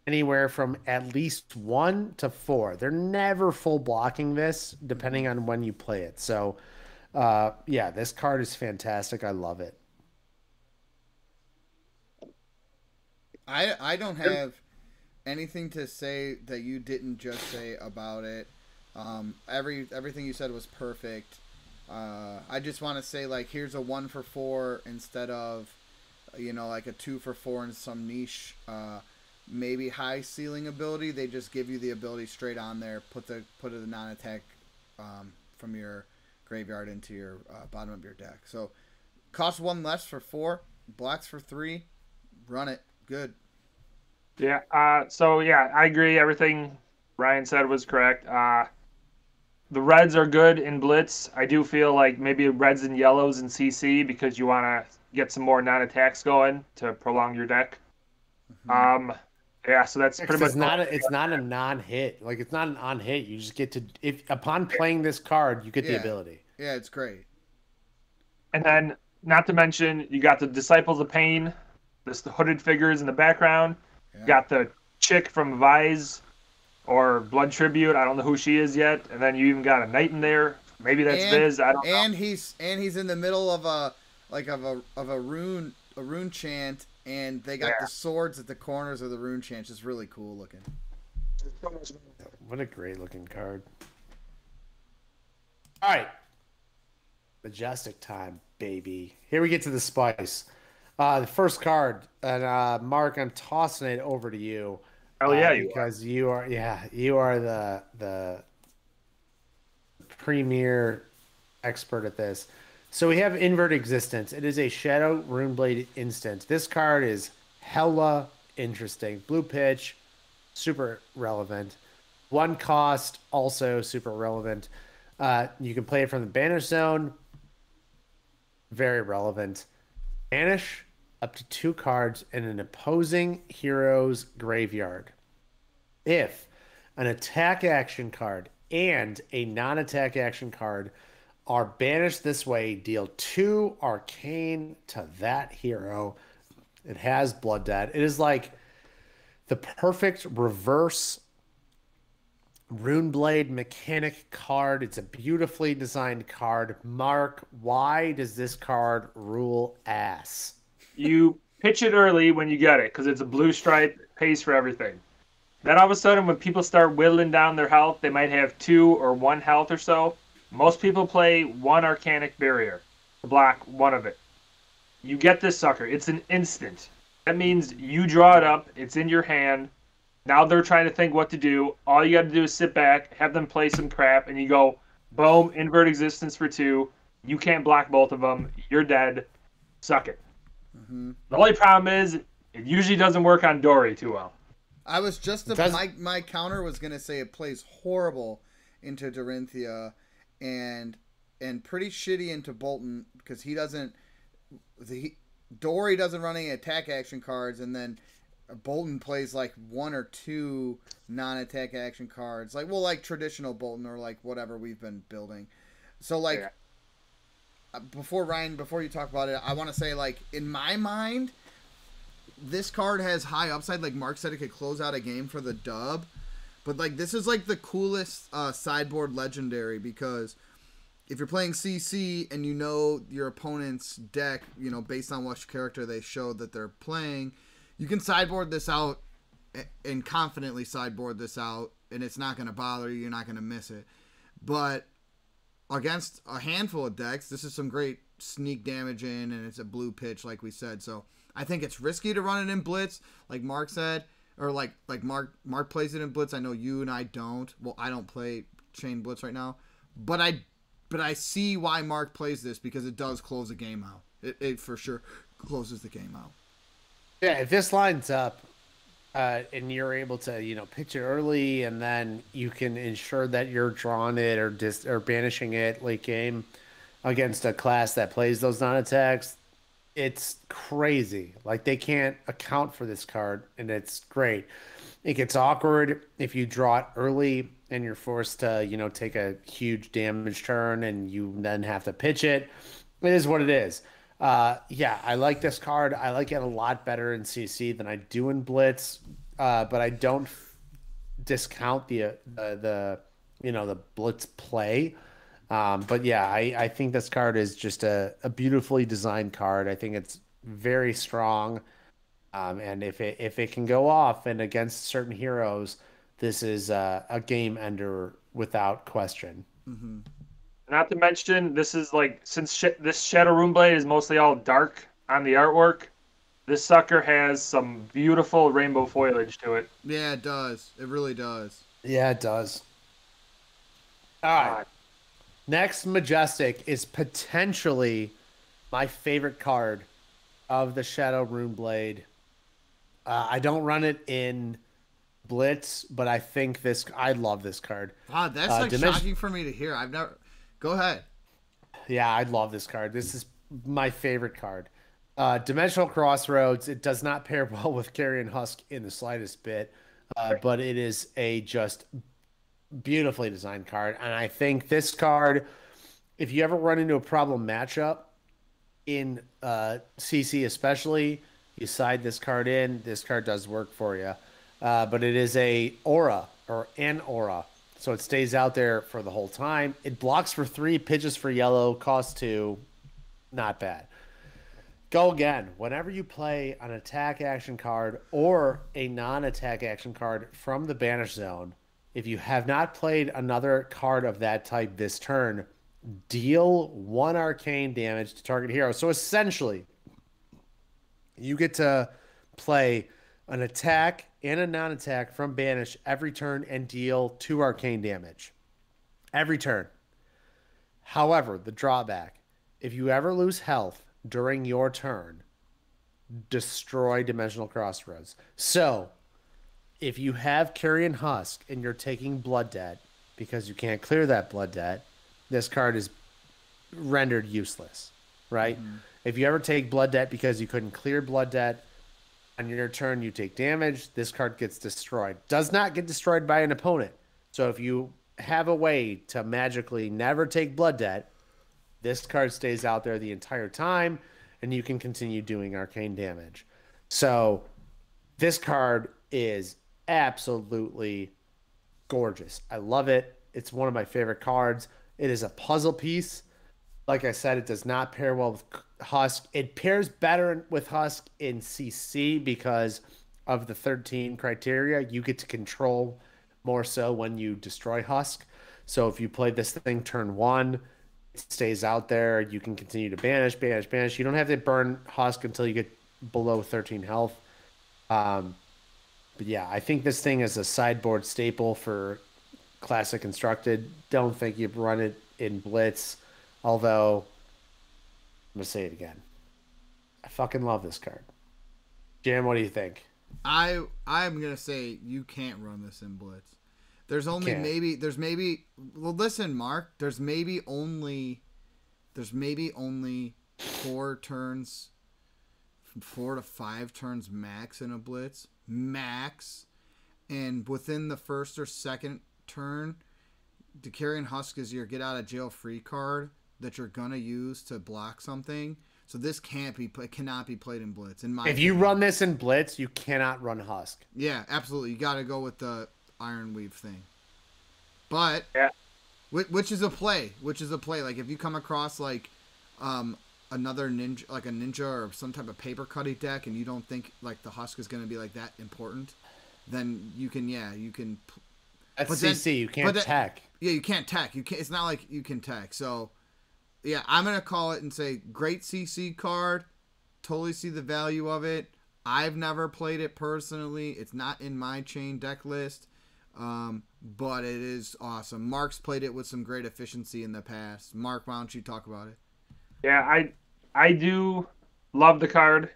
anywhere from at least 1 to 4. They're never full blocking this, depending Hmm. on when you play it. So, yeah, this card is fantastic. I love it. I don't have anything to say that you didn't just say about it. Everything you said was perfect. I just want to say like here's a 1 for 4 instead of like a 2 for 4 in some niche maybe high ceiling ability. They just give you the ability straight on there. Put a non-attack from your graveyard into your bottom of your deck. So cost 1 less for 4, blocks for 3. Run it. Good. yeah. So yeah, I agree. Everything Ryan said was correct. the reds are good in Blitz. I do feel like maybe reds and yellows in CC because you want to get some more non-attacks going to prolong your deck. Yeah, so that's pretty much it's not a non-hit. Like it's not an on-hit. You just get to if upon playing this card, you get the ability. Yeah, it's great. And then, not to mention, you got the Disciples of Pain, the hooded figures in the background. Yeah. You got the chick from Vise or Blood Tribute. I don't know who she is yet. And then you even got a knight in there. Maybe that's Viz. I don't know. And he's in the middle of a rune chant, and they got the swords at the corners of the rune chant. It's really cool looking. What a great looking card. All right. Majestic time, baby. Here we get to the spice. The first card, and Mark, I'm tossing it over to you. Oh yeah, because you are the premier expert at this. So we have Invert Existence. It is a Shadow Runeblade instant. This card is hella interesting. Blue pitch, super relevant. 1 cost, also super relevant. You can play it from the banish zone. Very relevant. Banish up to 2 cards in an opposing hero's graveyard. If an attack action card and a non-attack action card are banished this way, deal 2 arcane to that hero. It has Blood Debt. It is like the perfect reverse Runeblade mechanic card. It's a beautifully designed card. Mark, why does this card rule ass? You pitch it early when you get it because it's a blue stripe, pays for everything. Then all of a sudden, when people start whittling down their health, they might have 2 or 1 health or so. Most people play 1 Arcanic Barrier to block 1 of it. You get this sucker. It's an instant. That means you draw it up. It's in your hand. Now they're trying to think what to do. All you got to do is sit back, have them play some crap, and you go, boom, Invert Existence for 2. You can't block both of them. You're dead. Suck it. Mm-hmm. The only problem is it usually doesn't work on Dory too well. I was just my counter was gonna say it plays horrible into Dorinthia and pretty shitty into Bolton because Dory doesn't run any attack action cards, and then Bolton plays like 1 or 2 non-attack action cards, like traditional Bolton or like whatever we've been building. So before you talk about it, I want to say, like, in my mind, this card has high upside. Like Mark said, it could close out a game for the dub. But, like, this is, like, the coolest sideboard legendary because if you're playing CC and you know your opponent's deck, you know, based on what character they showed that they're playing, you can sideboard this out and confidently sideboard this out, and it's not going to bother you. You're not going to miss it. But against a handful of decks, this is some great sneak damage in, and it's a blue pitch, like we said. So I think it's risky to run it in Blitz, like Mark said, or like Mark plays it in Blitz. I know you and I don't. Well, I don't play Chane Blitz right now, but I see why Mark plays this because it does close a game out. It for sure closes the game out. Yeah, if this lines up, and you're able to, you know, pitch it early, and then you can ensure that you're drawing it or banishing it late game against a class that plays those non-attacks, it's crazy. Like, they can't account for this card, and it's great. It gets awkward if you draw it early and you're forced to, you know, take a huge damage turn and you then have to pitch it. It is what it is. Yeah, I like this card. I like it a lot better in CC than I do in Blitz, but I don't discount the you know, the Blitz play. But yeah, I think this card is just a beautifully designed card. I think it's very strong, and if it can go off and against certain heroes, this is a game ender without question. Mm-hmm. Not to mention, this is like, since this Shadow Runeblade is mostly all dark on the artwork, this sucker has some beautiful rainbow foliage to it. Yeah, it does. It really does. Yeah, it does. All right. Next Majestic is potentially my favorite card of the Shadow Runeblade. I don't run it in Blitz, but I think I love this card. Wow, that's like shocking for me to hear. I've never. Go ahead. Yeah, I love this card. This is my favorite card. Dimensional Crossroads. It does not pair well with Carrion Husk in the slightest bit, but it is a just beautifully designed card. And I think this card, if you ever run into a problem matchup in CC especially, you side this card in. This card does work for you. But it is a aura or an aura. So it stays out there for the whole time. It blocks for 3, pitches for yellow, costs 2. Not bad. Go again. Whenever you play an attack action card or a non-attack action card from the banish zone, if you have not played another card of that type this turn, deal 1 arcane damage to target hero. So essentially, you get to play an attack and a non-attack from banish every turn and deal 2 arcane damage every turn. However, the drawback, if you ever lose health during your turn, destroy Dimensional Crossroads. So if you have Carrion Husk and you're taking blood debt because you can't clear that blood debt, this card is rendered useless, right? If you ever take blood debt because you couldn't clear blood debt, on your turn, you take damage. This card gets destroyed. Does not get destroyed by an opponent. So if you have a way to magically never take blood debt, this card stays out there the entire time, and you can continue doing arcane damage. So this card is absolutely gorgeous. I love it. It's one of my favorite cards. It is a puzzle piece. Like I said, it does not pair well with Husk. It pairs better with Husk in CC because of the 13 criteria. You get to control more so when you destroy Husk. So if you play this thing turn 1, it stays out there. You can continue to banish. You don't have to burn Husk until you get below 13 health. But yeah, I think this thing is a sideboard staple for Classic Constructed. Don't think you run it in Blitz. Although, I'm going to say it again. I fucking love this card. Jam, what do you think? I'm going to say you can't run this in Blitz. There's only well, listen, Mark, there's maybe only 4 turns, from 4 to 5 turns max in a Blitz. Max. And within the first or second turn, the Carrion Husk is your get out of jail free card that you're gonna use to block something. So this cannot be played in Blitz. If you run this in Blitz, you cannot run Husk. Yeah, absolutely. You got to go with the Iron Weave thing. But yeah, which is a play. Like if you come across like another ninja, like a ninja or some type of paper cutting deck, and you don't think like the Husk is gonna be like that important, then you can. That's CC. You can't tech. Yeah, you can't tech. It's not like you can tech. So. Yeah, I'm going to call it and say great CC card. Totally see the value of it. I've never played it personally. It's not in my Chane deck list. But it is awesome. Mark's played it with some great efficiency in the past. Mark, why don't you talk about it? Yeah, I do love the card.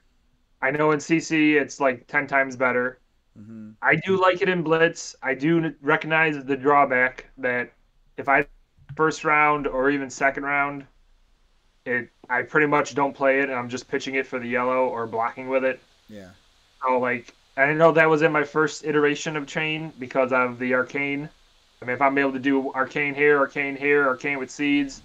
I know in CC it's like 10 times better. Mm-hmm. I do like it in Blitz. I do recognize the drawback that if I first round or even second round, I pretty much don't play it, and I'm just pitching it for the yellow or blocking with it. Yeah. So, like, I know that was in my first iteration of Chane because of the Arcane. I mean, if I'm able to do Arcane here, Arcane with Seeds,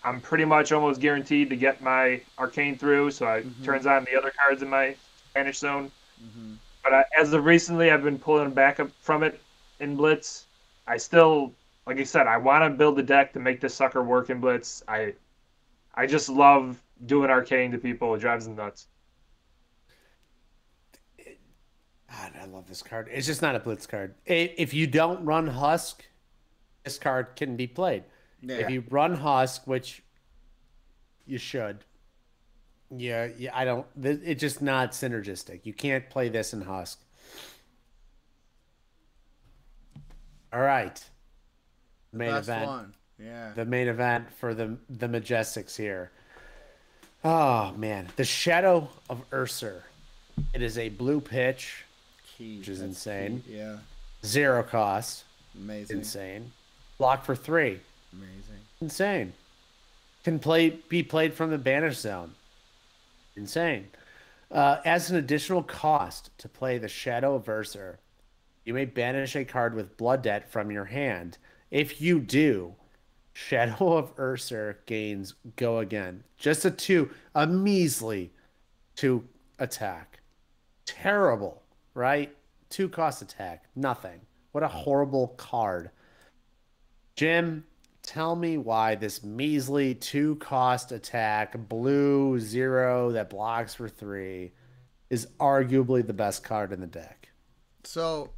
I'm pretty much almost guaranteed to get my Arcane through, so it turns on the other cards in my Spanish zone. Mm-hmm. But as of recently, I've been pulling back up from it in Blitz. I still, like I said, I want to build a deck to make this sucker work in Blitz. I just love doing Arcane to people. It drives them nuts. God, I love this card. It's just not a Blitz card. If you don't run Husk, this card can be played. Yeah. If you run Husk, which you should, it's just not synergistic. You can't play this in Husk. All right. Main event. One. Yeah. The main event for the Majestics here. Oh, man. The Shadow of Urser. It is a blue pitch, which is insane. Yeah. 0 cost. Amazing. Insane. Block for 3. Amazing. Insane. Can be played from the banish zone. Insane. As an additional cost to play the Shadow of Urser, you may banish a card with Blood Debt from your hand. If you do, Shadow of Urser gains Go Again. Just a measly 2 attack. Terrible, right? 2 cost attack. Nothing. What a horrible card. Jim, tell me why this measly 2 cost attack, blue 0 that blocks for 3, is arguably the best card in the deck. So,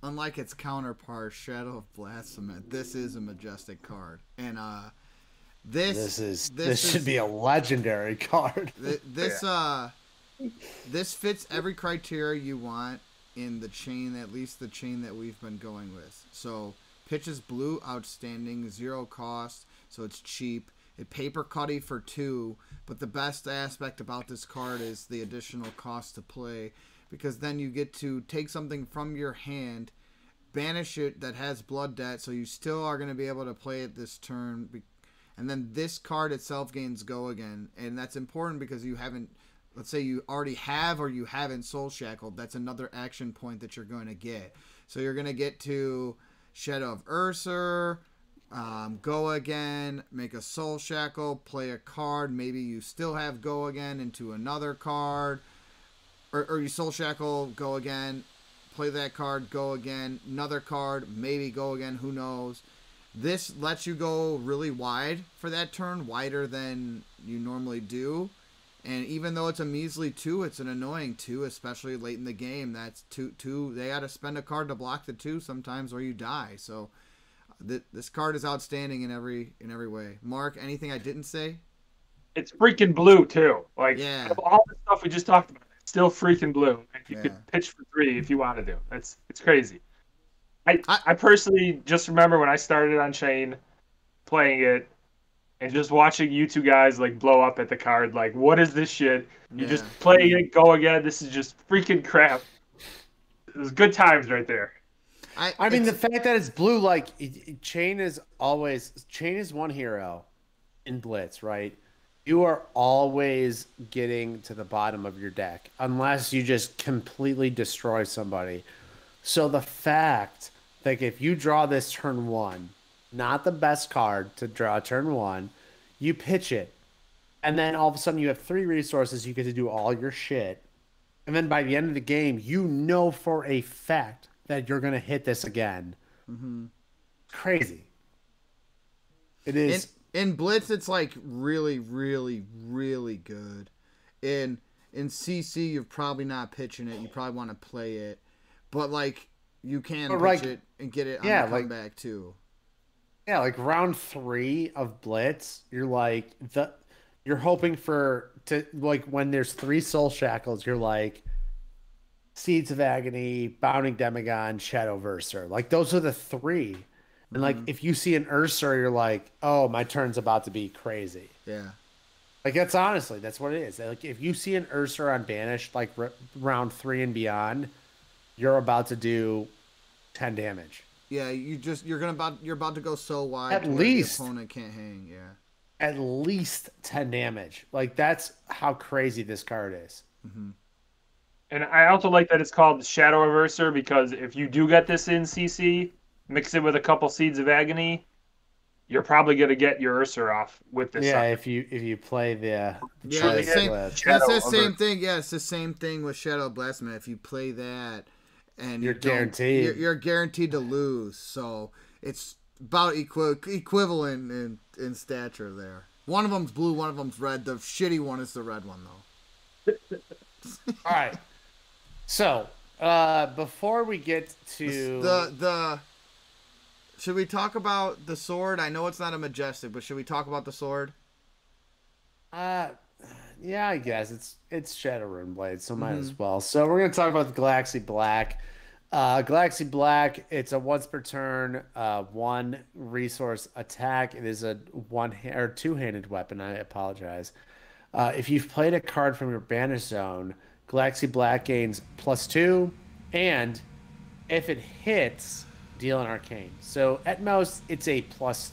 unlike its counterpart, Shadow of Blasphemous, this is a majestic card, and this should be a legendary card. This fits every criteria you want in the Chane, at least the Chane that we've been going with. So, pitches blue, outstanding, 0 cost, so it's cheap. It paper cutty for 2, but the best aspect about this card is the additional cost to play, because then you get to take something from your hand, banish it that has Blood Debt, so you still are going to be able to play it this turn, and then this card itself gains Go Again, and that's important because you haven't, let's say you already have or you haven't Soul Shackled, that's another action point that you're going to get. So you're going to get to Shadow of Urser, Go Again, make a Soul Shackle, play a card, maybe you still have Go Again into another card, or you Soul Shackle, Go Again, play that card, Go Again, another card, maybe Go Again, who knows. This lets you go really wide for that turn, wider than you normally do. And even though it's a measly 2, it's an annoying 2, especially late in the game. That's 2. They got to spend a card to block the 2 sometimes, or you die. So this card is outstanding in every way. Mark, anything I didn't say? It's freaking blue too. Like, yeah, all the stuff we just talked about, it's still freaking blue. Like, you could pitch for 3 if you want to do. It's crazy. I personally just remember when I started on Chane, playing it, and just watching you two guys like blow up at the card. Like, what is this shit? You just play it, Go Again. This is just freaking crap. It was good times right there. I mean, the fact that it's blue, like, Chane is one hero in Blitz, right? You are always getting to the bottom of your deck unless you just completely destroy somebody. So the fact that if you draw this turn 1, not the best card to draw turn 1, you pitch it, and then all of a sudden you have 3 resources, you get to do all your shit, and then by the end of the game, you know for a fact that you're going to hit this again. Mm-hmm. Crazy. It is. In Blitz, it's like really, really, really good. In CC, you're probably not pitching it. You probably want to play it. But, like, you can pitch it and get it on the comeback, too. Yeah, like round 3 of Blitz, you're like, you're hoping when there's 3 Soul Shackles, you're like, Seeds of Agony, Bounding Demagon, Shadow of Urser. Like, those are the 3. And, like, if you see an Urser, you're like, oh, my turn's about to be crazy. Yeah. Like, that's what it is. Like, if you see an Urser on Banished, like, round 3 and beyond, you're about to do 10 damage. Yeah, you're about to go so wide at least the opponent can't hang. Yeah. At least 10 damage. Like, that's how crazy this card is. Mm-hmm. And I also like that it's called Shadow of Urser, because if you do get this in CC, mix it with a couple Seeds of Agony, you're probably going to get your Urser off with this. Yeah, if you play the that's the same thing. Yeah, it's the same thing with Shadow of Blasphemous. If you play that, and you're guaranteed. You're guaranteed to lose. So it's about equivalent in stature there. One of them's blue, one of them's red. The shitty one is the red one, though. All right. So before we get to the should we talk about the sword? I know it's not a majestic, but should we talk about the sword? Yeah, I guess it's Shadow Rune Blade, so might as well. So we're gonna talk about the Galaxy Black. Galaxy Black, it's a once per turn, 1 resource attack. It is a two-handed weapon. I apologize. If you've played a card from your banish zone, Galaxy Black gains +2, And if it hits, deal an arcane. So at most, it's a plus,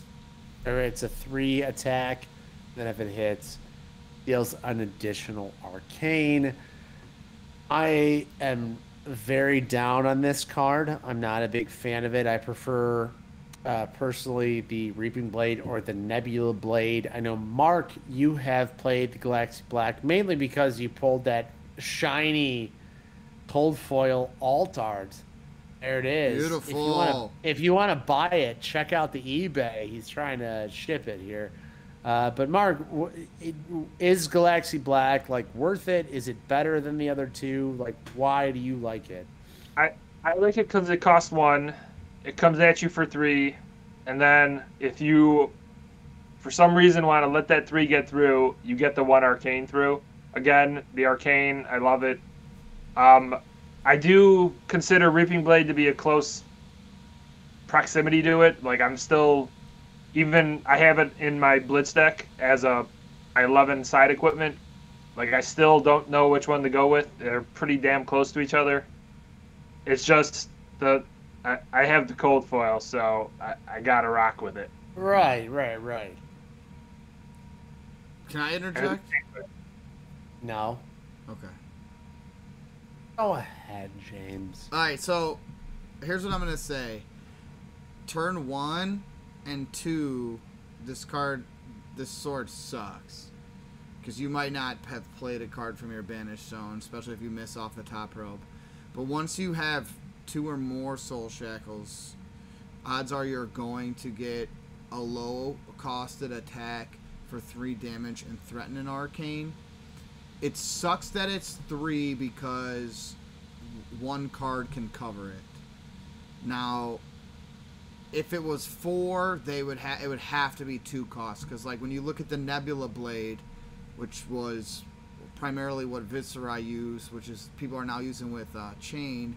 or it's a 3 attack. Then if it hits, deals an additional arcane. I am very down on this card. I'm not a big fan of it. I prefer, personally, the Reaping Blade or the Nebula Blade. I know, Mark, you have played the Galaxy Black mainly because you pulled that shiny cold foil alt art. There it is. Beautiful. If you want to buy it, check out the eBay. He's trying to ship it here. But Mark, is Galaxy Black like worth it? Is it better than the other two? Like, why do you like it? I like it because it costs 1. It comes at you for 3, and then if you, for some reason, want to let that 3 get through, you get the 1 arcane through. Again, the arcane, I love it. I do consider Reaping Blade to be a close proximity to it. Like, I'm still, even, I have it in my Blitz deck as a 11 side equipment. Like, I still don't know which one to go with. They're pretty damn close to each other. It's just I have the cold foil, so I gotta rock with it. Right. Can I interject? No. Okay. Go ahead, James. All right, so here's what I'm gonna say. Turn 1 and 2, this sword sucks, because you might not have played a card from your banished zone, especially if you miss off the top rope. But once you have 2 or more soul shackles, odds are you're going to get a low costed attack for 3 damage and threaten an arcane. It sucks that it's 3 because 1 card can cover it. Now, if it was 4, it would have to be 2 costs, because like when you look at the Nebula Blade, which was primarily what Viscera used, which is people are now using with Chane,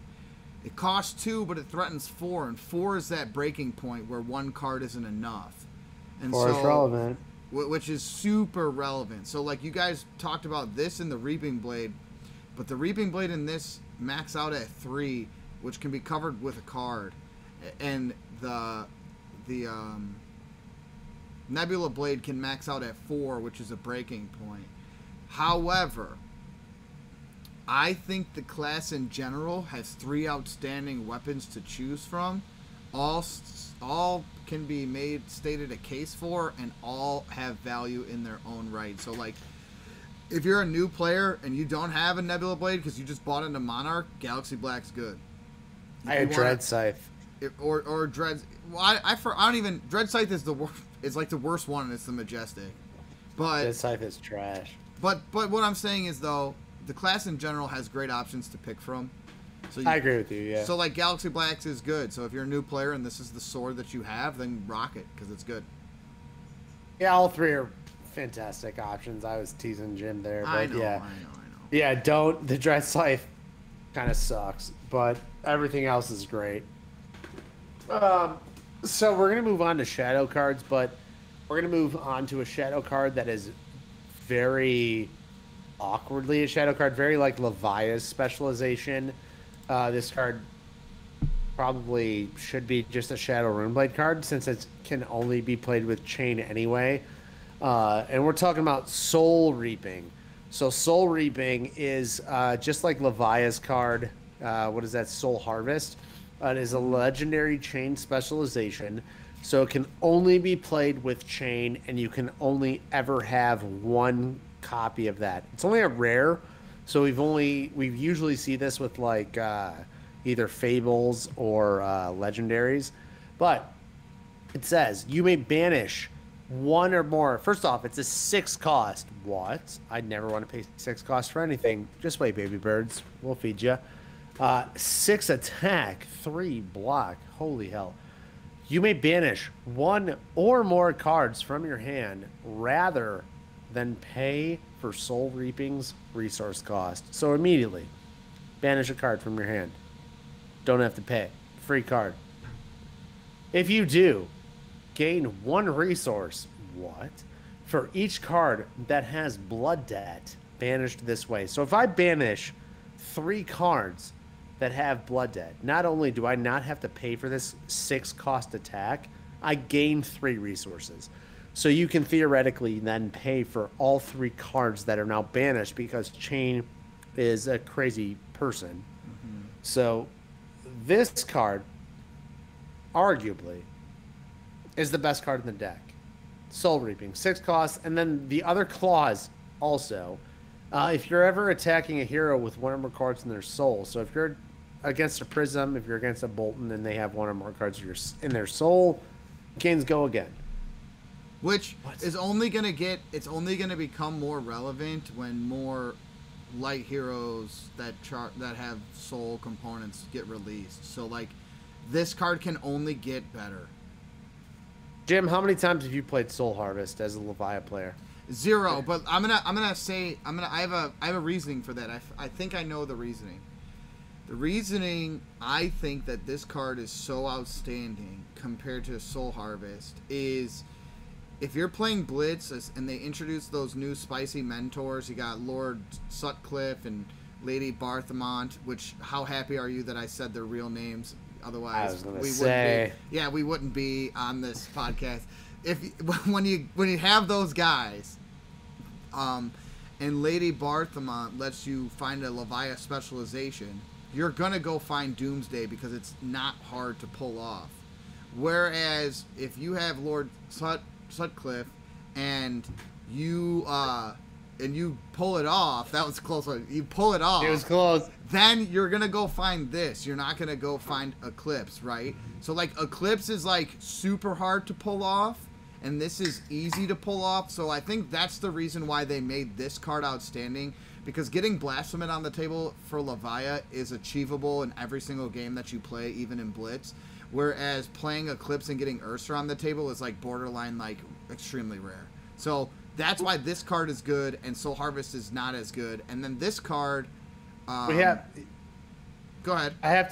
it costs 2, but it threatens 4, and 4 is that breaking point where 1 card isn't enough. And 4 is relevant. Which is super relevant. So, like, you guys talked about this in the Reaping Blade, but the Reaping Blade in this max out at 3, which can be covered with a card, and the Nebula Blade can max out at 4, which is a breaking point. However, I think the class in general has 3 outstanding weapons to choose from. All can be stated a case for, and all have value in their own right. So, like, if you're a new player and you don't have a Nebula Blade because you just bought into Monarch, Galaxy Black's good. I have Dread Scythe. Or Dread. Well, I don't even. Dread Scythe is the worst. It's like the worst one, and it's the Majestic. But Dread Scythe is trash. But what I'm saying is, though, the class in general has great options to pick from. So I agree with you, yeah. So, like, Galaxy Black's is good. So if you're a new player and this is the sword that you have, then rock it, because it's good. Yeah, all 3 are fantastic options. I was teasing Jim there, but I know. Yeah, the Dread Scythe kind of sucks, but everything else is great. So we're going to move on to shadow cards, but we're going to move on to a shadow card that is very awkwardly a shadow card, very like Levi's specialization. This card probably should be just a Shadow Runeblade card, since it can only be played with Chane anyway. And we're talking about Soul Reaping. So Soul Reaping is just like Levi's card. What is that? Soul Harvest. It is a legendary Chane specialization. So it can only be played with Chane, and you can only ever have 1 copy of that. It's only a rare. So we usually see this with like either Fables or Legendaries, but it says you may banish 1 or more. First off, it's a 6 cost. What? I'd never want to pay 6 cost for anything. Just wait, baby birds. We'll feed you. 6 attack, 3 block. Holy hell! You may banish 1 or more cards from your hand rather than pay for Soul Reaping's resource cost. So immediately, banish a card from your hand. Don't have to pay. Free card. If you do, gain 1 resource. What? For each card that has Blood Debt banished this way. So if I banish 3 cards that have Blood Debt, not only do I not have to pay for this 6-cost attack, I gain 3 resources. So you can theoretically then pay for all 3 cards that are now banished because Chane is a crazy person. So this card, arguably, is the best card in the deck. Soul Reaping, 6 costs, and then the other clause also. If you're ever attacking a hero with 1 or more cards in their soul, so if you're against a Prism, if you're against a Bolton, and they have 1 or more cards in their soul, gains go again. Which is only gonna become more relevant when more light heroes that have soul components get released. So like, this card can only get better. Jim, how many times have you played Soul Harvest as a Leviathan player? 0, but I have a reasoning for that. I think I know the reasoning. The reasoning I think that this card is so outstanding compared to Soul Harvest is, if you're playing Blitz and they introduce those new spicy mentors, you got Lord Sutcliffe and Lady Barthamont, which, how happy are you that I said their real names? Otherwise, we wouldn't be on this podcast. When you have those guys, and Lady Barthamont lets you find a Leviathan specialization, you're gonna go find Doomsday because it's not hard to pull off. Whereas if you have Lord Sutcliffe and you pull it off, that was close. You pull it off. It was close. Then you're gonna go find this. You're not gonna go find Eclipse, right? So like, Eclipse is like super hard to pull off, and this is easy to pull off. So I think that's the reason why they made this card outstanding, because getting Blasphemous on the table for Leviathan is achievable in every single game that you play, even in Blitz. Whereas playing Eclipse and getting Urser on the table is like borderline, like extremely rare. So that's why this card is good and Soul Harvest is not as good. And then this card, go ahead. I have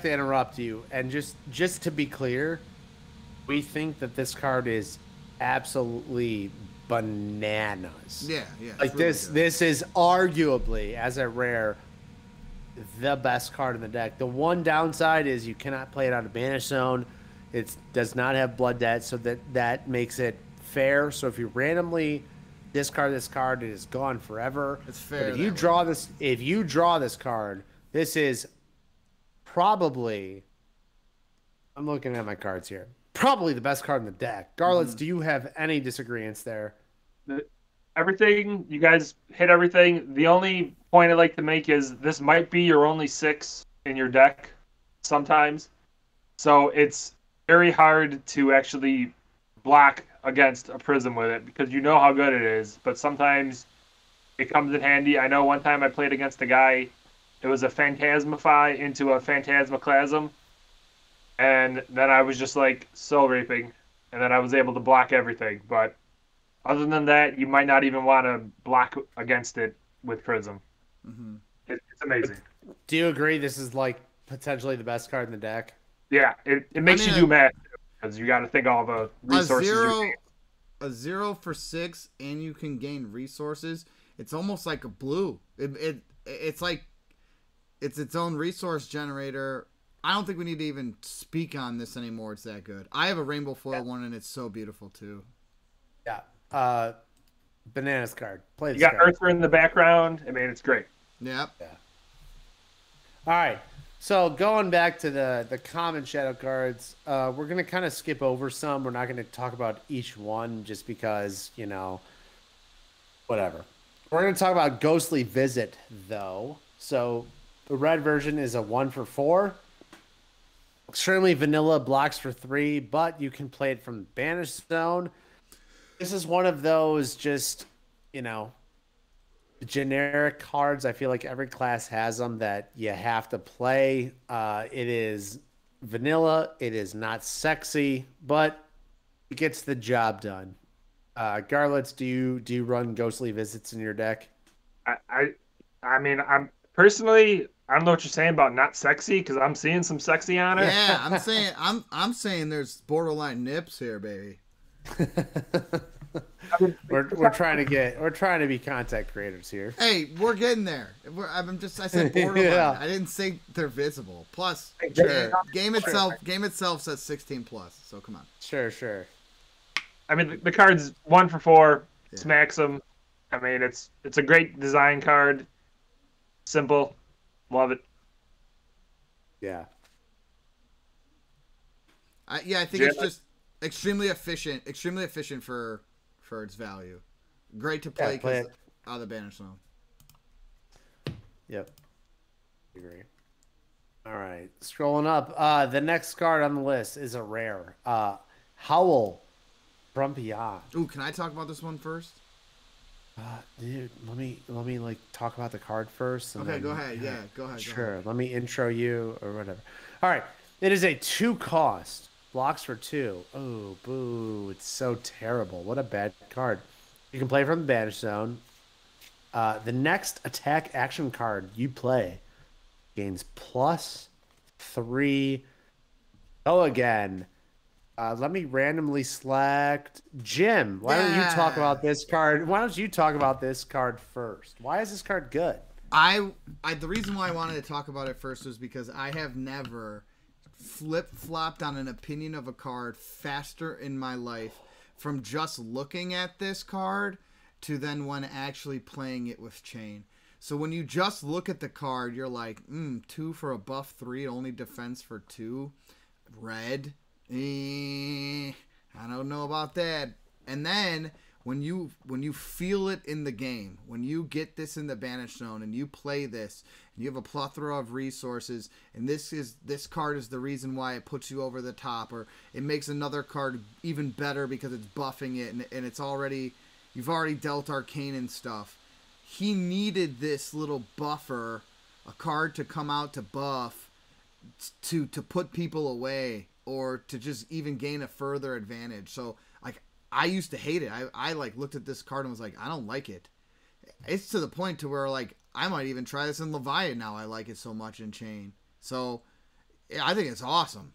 to interrupt you, and just to be clear, we think that this card is absolutely bananas. Yeah. Like really this is arguably, as a rare, the best card in the deck. The one downside is you cannot play it on a banish zone. It does not have Blood Debt, so that makes it fair. So if you randomly discard this card, it is gone forever. It's fair. But if you draw this card, this is probably, I'm looking at my cards here, probably the best card in the deck. Garlitz, do you have any disagreements there? Everything, you guys hit everything. The only point I'd like to make is this might be your only 6 in your deck sometimes. So it's very hard to actually block against a Prism with it, because you know how good it is, but sometimes it comes in handy. I know one time I played against a guy, it was a Phantasmify into a Phantasmaclasm, and then I was just like Soul Reaping, and then I was able to block everything. But other than that, you might not even want to block against it with Prism. Mm-hmm. It's amazing. Do you agree this is like potentially the best card in the deck? Yeah, it makes you do math, because you got to think all the resources. A 0 for 6, and you can gain resources. It's almost like a blue. It's like it's its own resource generator. I don't think we need to even speak on this anymore. It's that good. I have a rainbow foil one, and it's so beautiful too. Yeah. Bananas card. Play this You got card. Urser in the background. I mean, it's great. Yep. Yeah. All right. So going back to the common shadow cards, we're going to kind of skip over some. We're not going to talk about each one just because, whatever. We're going to talk about Ghostly Visit, though. So the red version is a 1 for 4. Extremely vanilla, blocks for 3, but you can play it from the Banish Zone. This is one of those just, generic cards. I feel like every class has them that you have to play. It is vanilla. It is not sexy, but it gets the job done. Garlitz, do you run Ghostly Visits in your deck? I mean, I'm personally, I don't know what you're saying about not sexy, because I'm seeing some sexy on it. Yeah, I'm saying there's borderline nips here, baby. we're trying to be content creators here. Hey, we're getting there. I said borderline. Yeah. I didn't say they're visible. Plus, Sure. game itself says 16 plus. So come on. Sure. I mean, the card's 1 for 4. Yeah. Smacks them. I mean, it's a great design card. Simple. Love it. Yeah. I think it's just extremely efficient for its value. Great to play because out of the banish zone. Yep. Agree. All right. Scrolling up. The next card on the list is a rare. Howl from Beyond. Ooh, can I talk about this one first? Dude, let me like talk about the card first. Okay, go ahead. Yeah, go ahead. Sure. Let me intro you or whatever. All right. It is a 2 cost. Blocks for 2. Oh, boo. It's so terrible. What a bad card. You can play from the banish zone. The next attack action card you play gains +3. Go again. Let me randomly select Jim. Why don't you talk about this card? Why don't you talk about this card first? Why is this card good? The reason why I wanted to talk about it first was because I have never flip-flopped on an opinion of a card faster in my life from just looking at this card to then when actually playing it with Chane. So when you just look at the card, you're like, 2 for a buff 3, only defense for 2. Red. I don't know about that. And then when you feel it in the game, when you get this in the banish zone and you play this, and you have a plethora of resources, and this card is the reason why it puts you over the top, or it makes another card even better because it's buffing it, and it's you've already dealt arcane and stuff. He needed this little buffer, a card to come out to buff, to put people away, or to just even gain a further advantage. So like, I used to hate it. I like looked at this card and was like, I don't like it. It's to the point to where like I might even try this in Leviathan now. I like it so much in Chane. So I think it's awesome.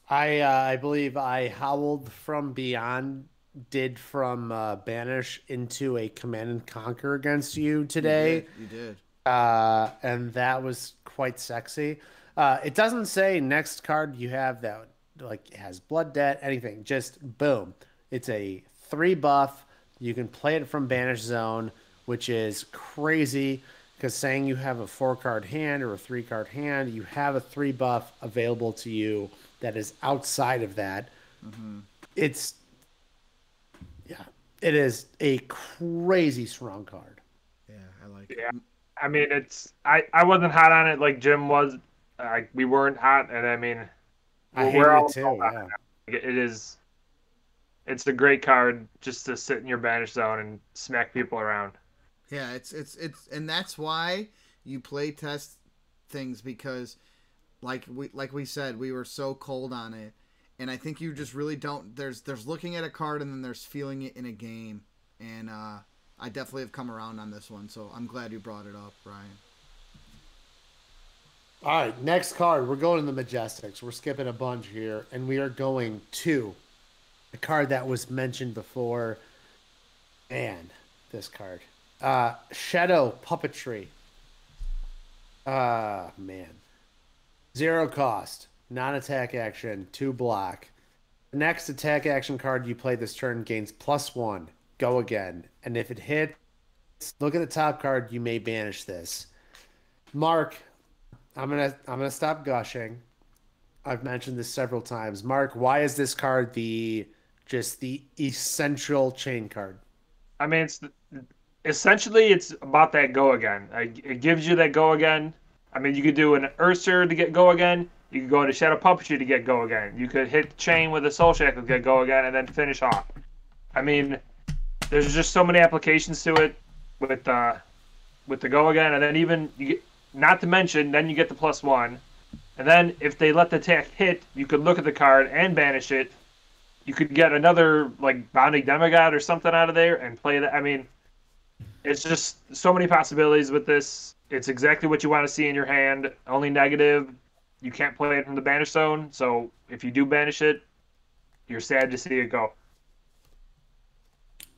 I believe I howled from Beyond, did from Banish into a Command and Conquer against you today. You did. And that was quite sexy. It doesn't say next card you have that like has blood debt, anything. Just boom. It's a 3 buff. You can play it from Banish Zone, which is crazy because saying you have a 4-card hand or a 3-card hand, you have a 3 buff available to you that is outside of that. Mm-hmm. It is a crazy strong card. Yeah, I like it. Yeah. I mean, I wasn't hot on it like Jim was. We weren't hot, and I mean, I hate it too. Yeah. It's a great card just to sit in your banish zone and smack people around. Yeah, it's and that's why you play test things, because like we said, we were so cold on it, and I think you just really don't. There's looking at a card and then there's feeling it in a game, and I definitely have come around on this one, so I'm glad you brought it up, Ryan. All right, next card. We're going to the Majestics. We're skipping a bunch here, and we are going to a card that was mentioned before. Man, this card. Shadow Puppetry. Man. 0 cost. Non-attack action. 2 block. The next attack action card you play this turn gains +1. Go again. And if it hits, look at the top card, you may banish this. Mark, I'm gonna stop gushing. I've mentioned this several times. Mark, why is this card the essential Chane card? I mean, essentially it's about that go again. It gives you that go again. I mean, you could do an Urser to get go again. You could go into Shadow Puppetry to get go again. You could hit Chane with a Soul Shackle to get go again, and then finish off. I mean, there's just so many applications to it with the go again, and then even you get. Not to mention, then you get the +1. And then if they let the attack hit, you could look at the card and banish it. You could get another, like, Bounding Demagon or something out of there and play that. I mean, it's just so many possibilities with this. It's exactly what you want to see in your hand. Only negative, you can't play it from the banish zone. So if you do banish it, you're sad to see it go.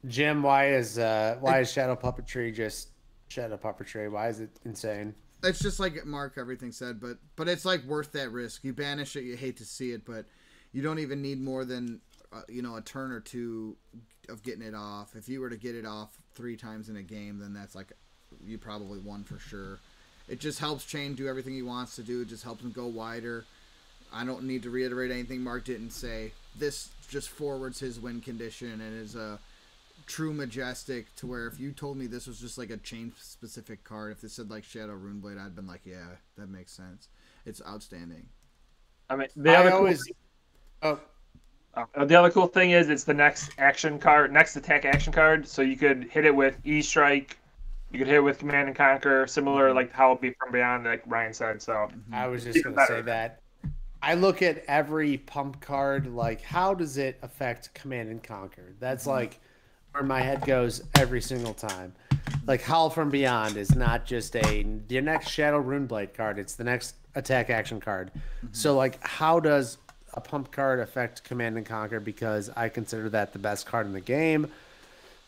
Jim, why is Shadow Puppetry just Shadow Puppetry? Why is it insane? It's just like Mark everything said, but it's like worth that risk. You banish it, you hate to see it, but you don't even need more than a turn or two of getting it off. If you were to get it off 3 times in a game, then that's like you probably won for sure. It just helps Chane do everything he wants to do. It just helps him go wider. I don't need to reiterate anything Mark didn't say. This just forwards his win condition and is a true majestic to where if you told me this was just like a Chane specific card, if this said like Shadow Runeblade, I'd been like, yeah, that makes sense. It's outstanding. I mean, The other cool thing is it's the next attack action card. So you could hit it with E-Strike. You could hit it with Command and Conquer, similar like how it'd be from Beyond, like Ryan said. So I was just going to say that. I look at every pump card, like how does it affect Command and Conquer? That's like where my head goes every single time. Like Howl from Beyond is not just the next Shadow Runeblade card, it's the next attack action card. So like how does a pump card affect Command and Conquer? Because I consider that the best card in the game.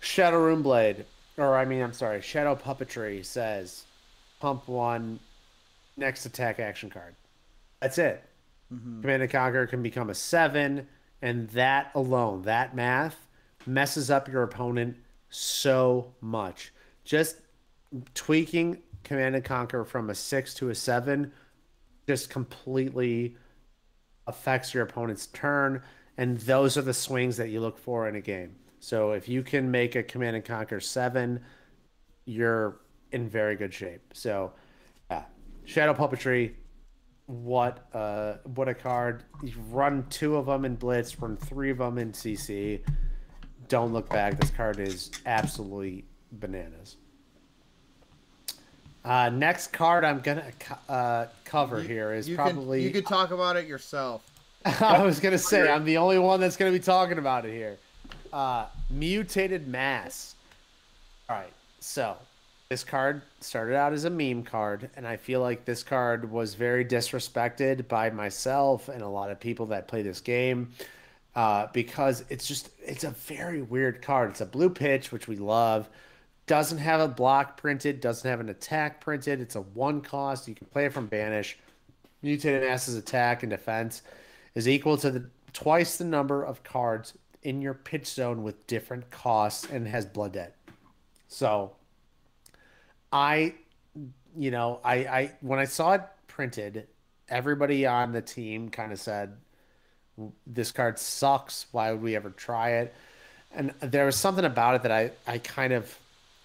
Shadow Runeblade, Shadow Puppetry says pump 1, next attack action card. That's it. Command and Conquer can become a 7, and that alone, that math, messes up your opponent so much. Just tweaking Command and Conquer from a 6 to a 7 just completely affects your opponent's turn, and those are the swings that you look for in a game. So if you can make a Command and Conquer 7, you're in very good shape. So yeah, Shadow Puppetry, what a card. You run 2 of them in Blitz, run 3 of them in CC. Don't look back. This card is absolutely bananas. Next card I'm gonna cover here is you probably. You could talk about it yourself. I was gonna say I'm the only one that's gonna be talking about it here. Mutated Mass. All right, so this card started out as a meme card, and I feel like this card was very disrespected by myself and a lot of people that play this game. Because it's a very weird card. It's a blue pitch, which we love. Doesn't have a block printed, doesn't have an attack printed. It's a 1 cost. You can play it from Banish. Mutated Mass's attack and defense is equal to twice the number of cards in your pitch zone with different costs and has blood debt. So I when I saw it printed, everybody on the team kind of said, this card sucks. Why would we ever try it? And there was something about it that I kind of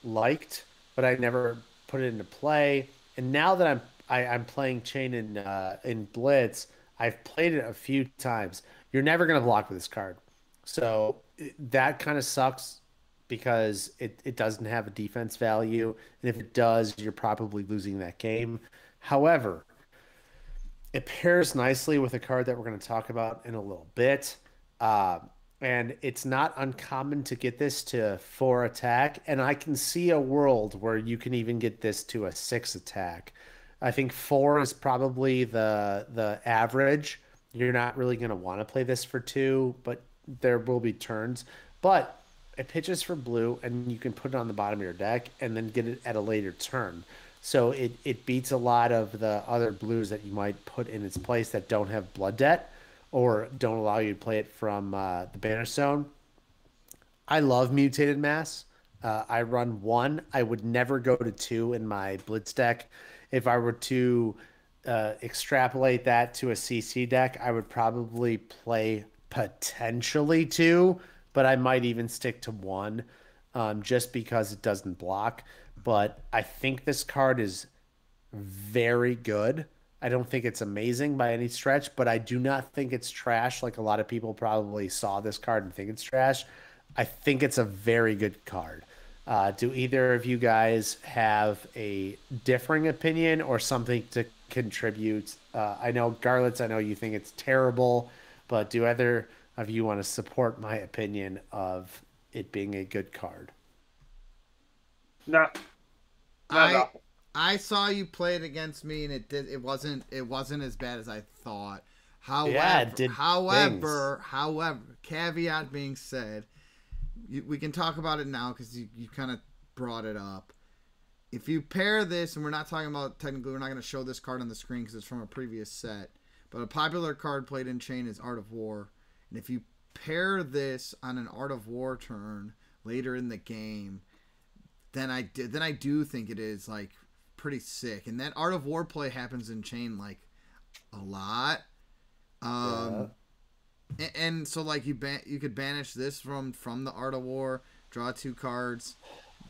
liked, but I never put it into play. And now that I'm playing Chane in Blitz, I've played it a few times. You're never going to block with this card. So that kind of sucks because it doesn't have a defense value. And if it does, you're probably losing that game. However, it pairs nicely with a card that we're going to talk about in a little bit. And it's not uncommon to get this to 4 attack. And I can see a world where you can even get this to a 6 attack. I think 4 is probably the average. You're not really going to want to play this for 2, but there will be turns. But it pitches for blue, and you can put it on the bottom of your deck and then get it at a later turn. So it beats a lot of the other blues that you might put in its place that don't have blood debt or don't allow you to play it from the Banish Zone. I love Mutated Mass. I run 1. I would never go to 2 in my Blitz deck. If I were to extrapolate that to a CC deck, I would probably play potentially 2, but I might even stick to 1 just because it doesn't block. But I think this card is very good. I don't think it's amazing by any stretch, but I do not think it's trash like a lot of people probably saw this card and think it's trash. I think it's a very good card. Do either of you guys have a differing opinion or something to contribute? I know, Garlitz, I know you think it's terrible, but do either of you want to support my opinion of it being a good card? No. I saw you play it against me, and it wasn't as bad as I thought. However, Yeah, it did however, caveat being said, we can talk about it now because you kind of brought it up. If you pair this, and we're not talking about, technically, we're not going to show this card on the screen because it's from a previous set, but a popular card played in Chane is Art of War. And if you pair this on an Art of War turn later in the game, then I do think it is like pretty sick. And that Art of War play happens in Chane like a lot. And so like you could banish this from the Art of War, draw 2 cards,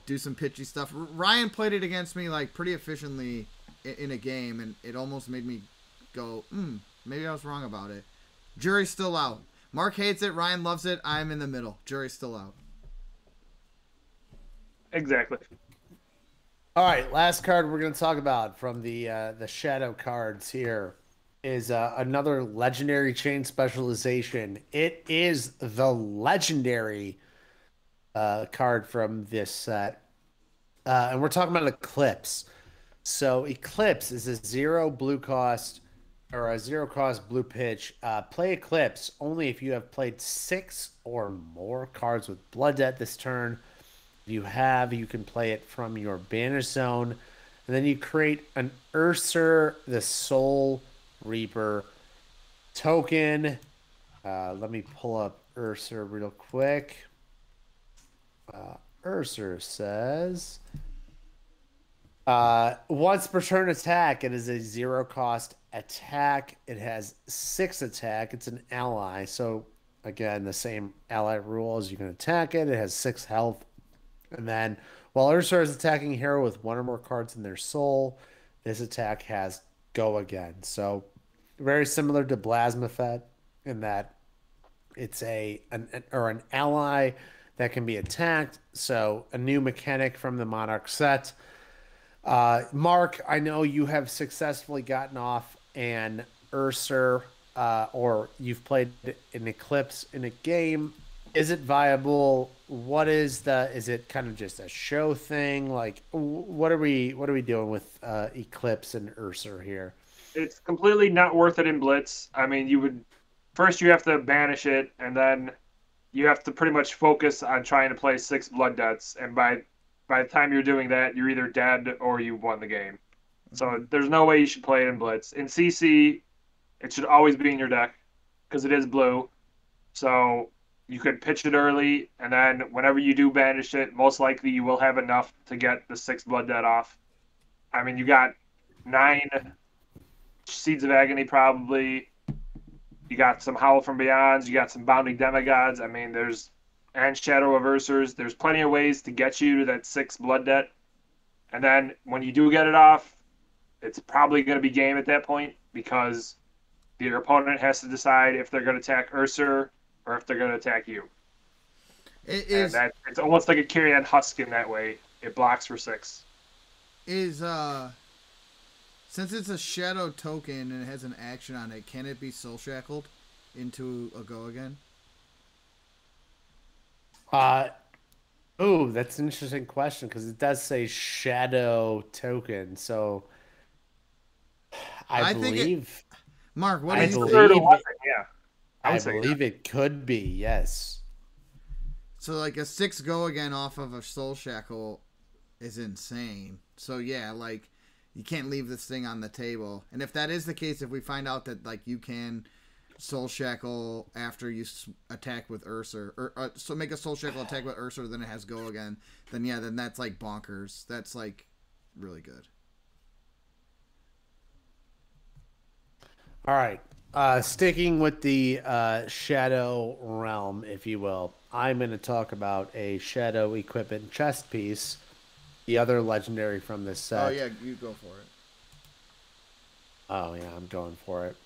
do some pitchy stuff. Ryan played it against me like pretty efficiently in a game, and it almost made me go, maybe I was wrong about it. Jury's still out. Mark hates it. Ryan loves it. I'm in the middle. Jury's still out. Exactly. All right, last card we're going to talk about from the Shadow cards here is another legendary Chane specialization. It is the legendary card from this set. And we're talking about Eclipse. So Eclipse is a 0 blue cost or a 0 cost blue pitch. Play Eclipse only if you have played 6 or more cards with Blood Debt this turn. If you have, you can play it from your banish zone. And then you create an Urser, the Soul Reaper token. Let me pull up Urser real quick. Urser says once per turn attack, it is a 0 cost attack. It has 6 attack. It's an ally. So again, the same ally rules. You can attack it. It has 6 health. And then while Ursa is attacking a hero with 1 or more cards in their soul, this attack has go again. So very similar to Blasmafet in that it's an ally that can be attacked. So a new mechanic from the Monarch set. Mark, I know you have successfully gotten off an Urser, or you've played an Eclipse in a game. Is it viable? Is it kind of just a show thing? Like, what are we doing with Eclipse and Urser here? It's completely not worth it in Blitz. I mean, you have to banish it, and then you have to pretty much focus on trying to play 6 Blood Debts, and by the time you're doing that, you're either dead or you won the game. So there's no way you should play it in Blitz. In CC, it should always be in your deck because it is blue. So you could pitch it early, and then whenever you do banish it, most likely you will have enough to get the 6 Blood Debt off. I mean, you got 9 Seeds of Agony probably. You got some Howl from Beyonds. You got some Bounding Demagods. I mean, and Shadow of Ursers. There's plenty of ways to get you to that 6 Blood Debt. And then when you do get it off, it's probably going to be game at that point because your opponent has to decide if they're going to attack Urser or if they're going to attack you. It's almost like a Kyrian Husk in that way. It blocks for 6. Since it's a shadow token and it has an action on it, can it be soul shackled into a go again? That's an interesting question because it does say shadow token. So I believe Mark, what do you think? Yeah. I believe it could be, yes. So like a 6 go again off of a soul shackle is insane. So yeah, like you can't leave this thing on the table. And if that is the case, if we find out that like you can soul shackle after you attack with Urser, or so make a soul shackle attack with Urser, then it has go again, then that's like bonkers. That's like really good. All right. Sticking with the Shadow realm, if you will, I'm going to talk about a Shadow equipment chest piece, the other legendary from this set. Oh, yeah, you go for it. Oh, yeah, I'm going for it.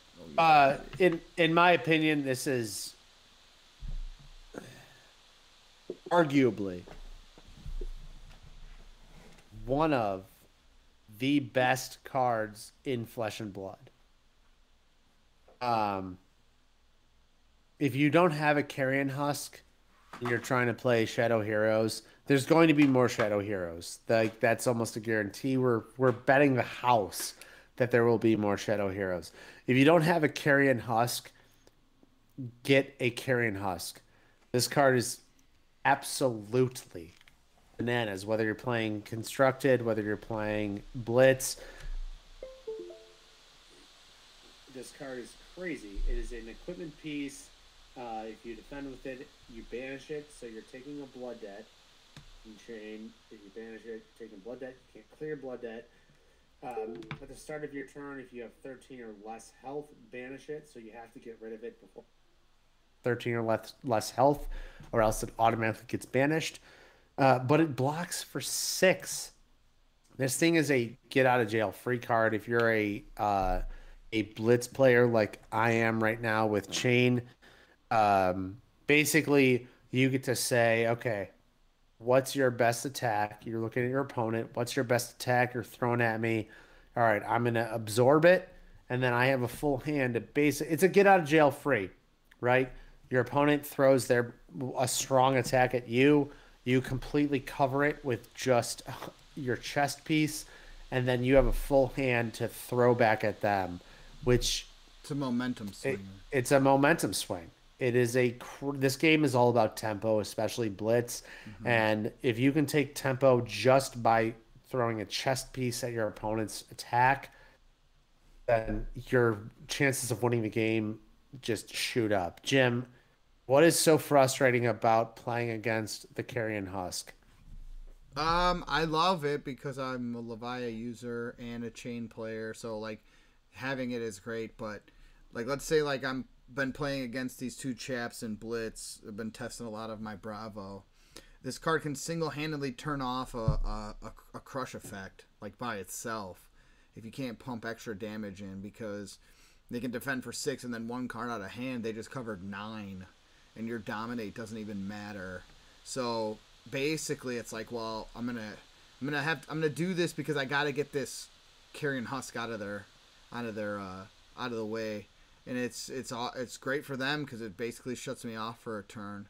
In my opinion, this is arguably one of the best cards in Flesh and Blood. If you don't have a Carrion Husk and you're trying to play Shadow Heroes, there's going to be more Shadow Heroes. Like that's almost a guarantee. We're betting the house that there will be more Shadow Heroes. If you don't have a Carrion Husk, get a Carrion Husk. This card is absolutely bananas. Whether you're playing constructed, whether you're playing blitz, this card is crazy. It is an equipment piece. If you defend with it, you banish it, so you're taking a blood debt. In Chane, if you banish it, you're taking blood debt. You can't clear blood debt. At the start of your turn, if you have 13 or less health, banish it, so you have to get rid of it before 13 or less health, or else it automatically gets banished. But it blocks for 6. This thing is a get out of jail free card. If you're a blitz player like I am right now with Chane, basically you get to say, okay, what's your best attack? You're looking at your opponent. What's your best attack? You're throwing at me. All right, I'm going to absorb it, and then I have a full hand to it's a get out of jail free, right? Your opponent throws a strong attack at you. You completely cover it with just your chest piece, and then you have a full hand to throw back at them, which it's a momentum swing. It's a momentum swing. It is this game is all about tempo, especially blitz. Mm-hmm. And if you can take tempo just by throwing a chest piece at your opponent's attack, then your chances of winning the game just shoot up. Jim, what is so frustrating about playing against the Carrion Husk? I love it because I'm a Levia user and a Chane player, so like having it is great. But like, let's say like I'm been playing against these two chaps in blitz. I've been testing a lot of my Bravo. This card can single-handedly turn off a crush effect like by itself if you can't pump extra damage in, because they can defend for 6 and then one card out of hand they just covered 9, and your dominate doesn't even matter. So basically, it's like, well, I'm gonna do this because I gotta get this Carrion Husk out of the way, and it's great for them because it basically shuts me off for a turn,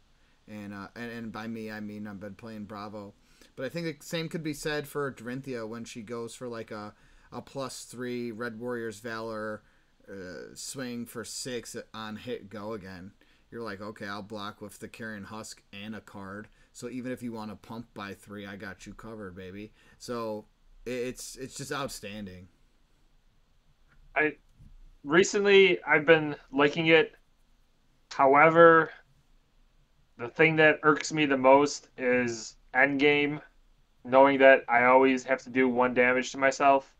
and by me I mean I've been playing Bravo, but I think the same could be said for Dorinthia when she goes for like a +3 Red Warrior's Valor swing for 6 on hit go again. You're like, okay, I'll block with the Carrion Husk and a card. So even if you want to pump by 3, I got you covered, baby. So it's just outstanding. Recently I've been liking it. However, the thing that irks me the most is endgame, knowing that I always have to do 1 damage to myself.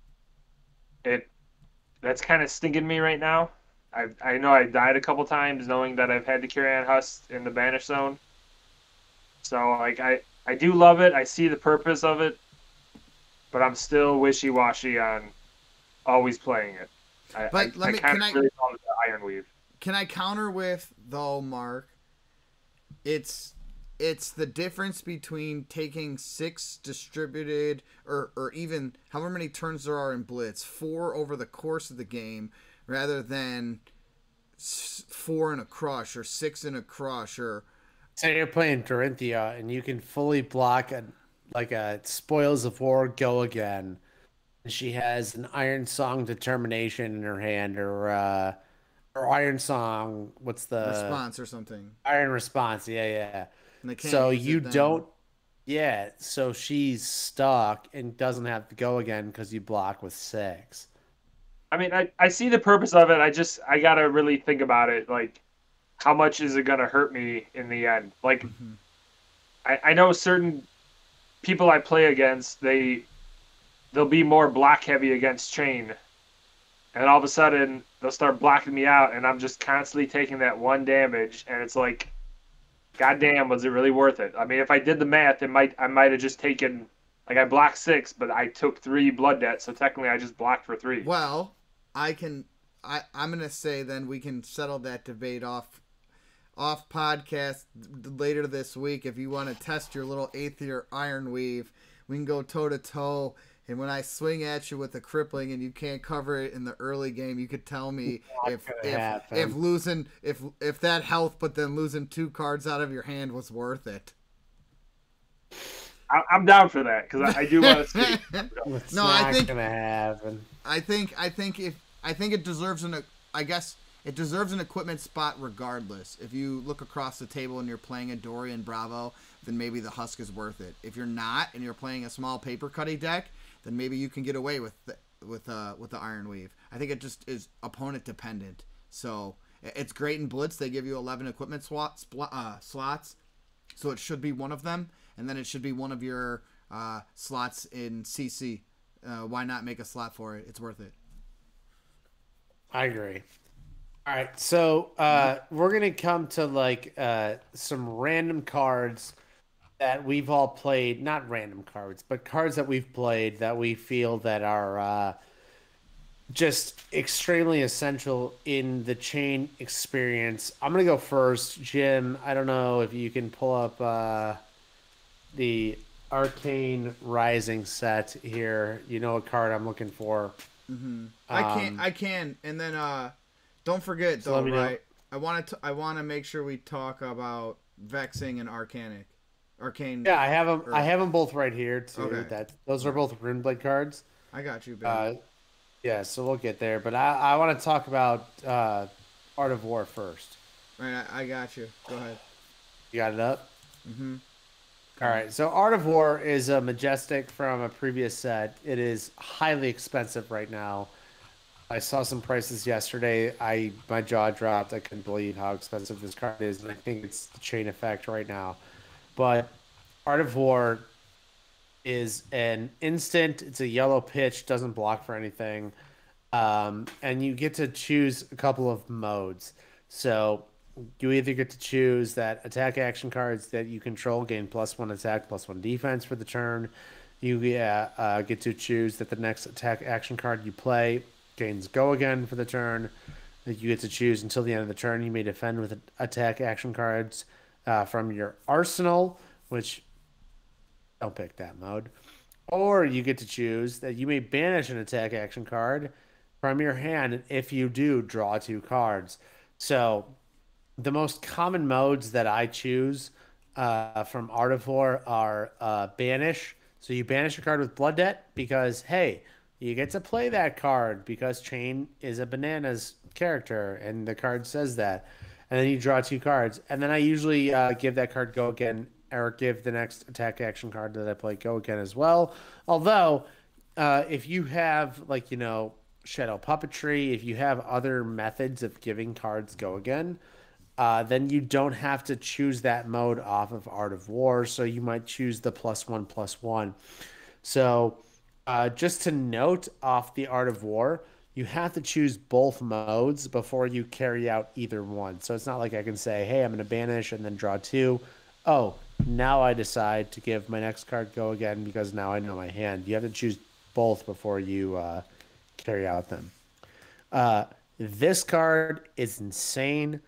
That's kind of stinging me right now. I know I died a couple times knowing that I've had to carry on Husk in the banish zone. So like I do love it. I see the purpose of it, but I'm still wishy-washy on always playing it. Really call it the Iron Weave. Can I counter with, though, Mark? It's the difference between taking 6 distributed or even however many turns there are in Blitz, 4 over the course of the game, rather than 4 in a crush or 6 in a crush. Or say you're playing Dorinthia and you can fully block a Spoils of War go again. She has an Iron Song Determination in her hand, or Iron Song. What's the response or something? Iron Response. Yeah. So you don't. Yeah. So she's stuck and doesn't have to go again because you block with 6. I mean, I see the purpose of it. I gotta really think about it. Like, how much is it gonna hurt me in the end? Like, mm-hmm. I know certain people I play against, they'll be more block heavy against Chane, and all of a sudden they'll start blocking me out, and I'm just constantly taking that 1 damage, and it's like, goddamn, was it really worth it? I mean, if I did the math, I might have just taken, like, I blocked 6, but I took 3 blood debt, so technically I just blocked for 3. Well, I'm gonna say then we can settle that debate off podcast later this week. If you want to test your little Aether Iron Weave, we can go toe to toe. And when I swing at you with a crippling and you can't cover it in the early game, you could tell me if that health, but then losing 2 cards out of your hand was worth it. I'm down for that because I do want to see. No, I think gonna happen. I think it deserves I guess it deserves an equipment spot regardless. If you look across the table and you're playing a Dorian Bravo, then maybe the husk is worth it. If you're not and you're playing a small paper cutty deck, then maybe you can get away with the Iron Weave. I think it just is opponent dependent. So it's great in Blitz. They give you 11 equipment slots, so it should be one of them, and then it should be one of your slots in CC. Why not make a slot for it? It's worth it. I agree. All right, so we're gonna come to like some random cards that we've all played. Not random cards, but cards that we've played that we feel that are just extremely essential in the Chane experience. I'm gonna go first, Jim. I don't know if you can pull up the Arcane Rising set here. You know what card I'm looking for. Mm-hmm. I can, and then don't forget though, right? I want to make sure we talk about Vexing and Arcane. Yeah, I have them. I have them both right here too. Okay. Those are both Runeblade cards. I got you, baby. Yeah, so we'll get there, but I want to talk about Art of War first. Right, I got you. Go ahead. You got it up? Mm-hmm. All right, so Art of War is a Majestic from a previous set. It is highly expensive right now. I saw some prices yesterday. My jaw dropped. I couldn't believe how expensive this card is, and I think it's the Chane effect right now. But Art of War is an instant. It's a yellow pitch, doesn't block for anything. And you get to choose a couple of modes. So you either get to choose that attack action cards that you control gain +1 attack, +1 defense for the turn. You get to choose that the next attack action card you play gains go again for the turn. You get to choose until the end of the turn. You may defend with attack action cards from your arsenal, which don't pick that mode. Or you get to choose that you may banish an attack action card from your hand, and if you do, draw 2 cards. So the most common modes that I choose from Art of War are banish. So you banish a card with Blood Debt because, hey, you get to play that card because Chane is a bananas character, and the card says that. And then you draw 2 cards. And then I usually give that card go again, or give the next attack action card that I play go again as well. Although, if you have, like, Shadow Puppetry, if you have other methods of giving cards go again, then you don't have to choose that mode off of Art of War. So you might choose the +1/+1. So just to note off the Art of War, you have to choose both modes before you carry out either one. So it's not like I can say, hey, I'm going to banish and then draw 2. Oh, now I decide to give my next card go again because now I know my hand. You have to choose both before you carry out them. This card is insane.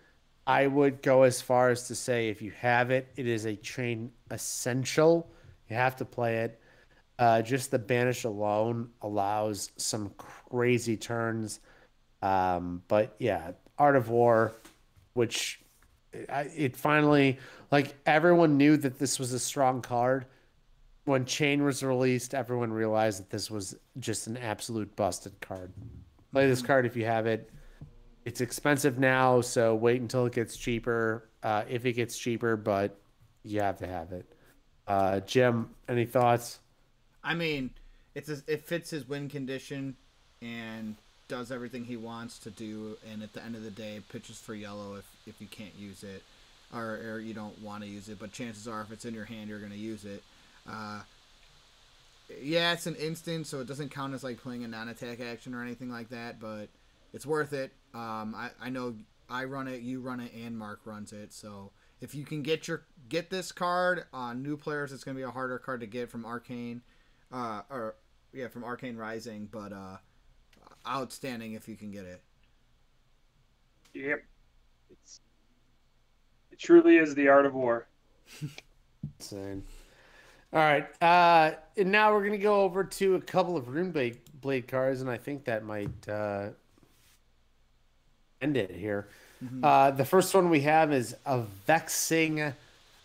I would go as far as to say if you have it, it is a Chane essential. You have to play it. Just the banish alone allows some crazy turns. But yeah, Art of War, which it finally, like, everyone knew that this was a strong card. When Chane was released, everyone realized that this was just an absolute busted card. Play this card if you have it. It's expensive now, so wait until it gets cheaper, if it gets cheaper, but you have to have it. Jim, any thoughts? I mean, it fits his win condition and does everything he wants to do, and at the end of the day, pitches for yellow if you can't use it, or you don't want to use it, but chances are if it's in your hand, you're going to use it. Yeah, it's an instant, so it doesn't count as like playing a non-attack action or anything like that, but it's worth it. I know I run it, you run it, and Mark runs it, so if you can get this card on new players, it's going to be a harder card to get from Arcane, from Arcane Rising, but outstanding if you can get it. Yep. It truly is the Art of War. Insane. All right. And now we're going to go over to a couple of Runeblade cards, and I think that might end it here. Mm-hmm. The first one we have is a Vexing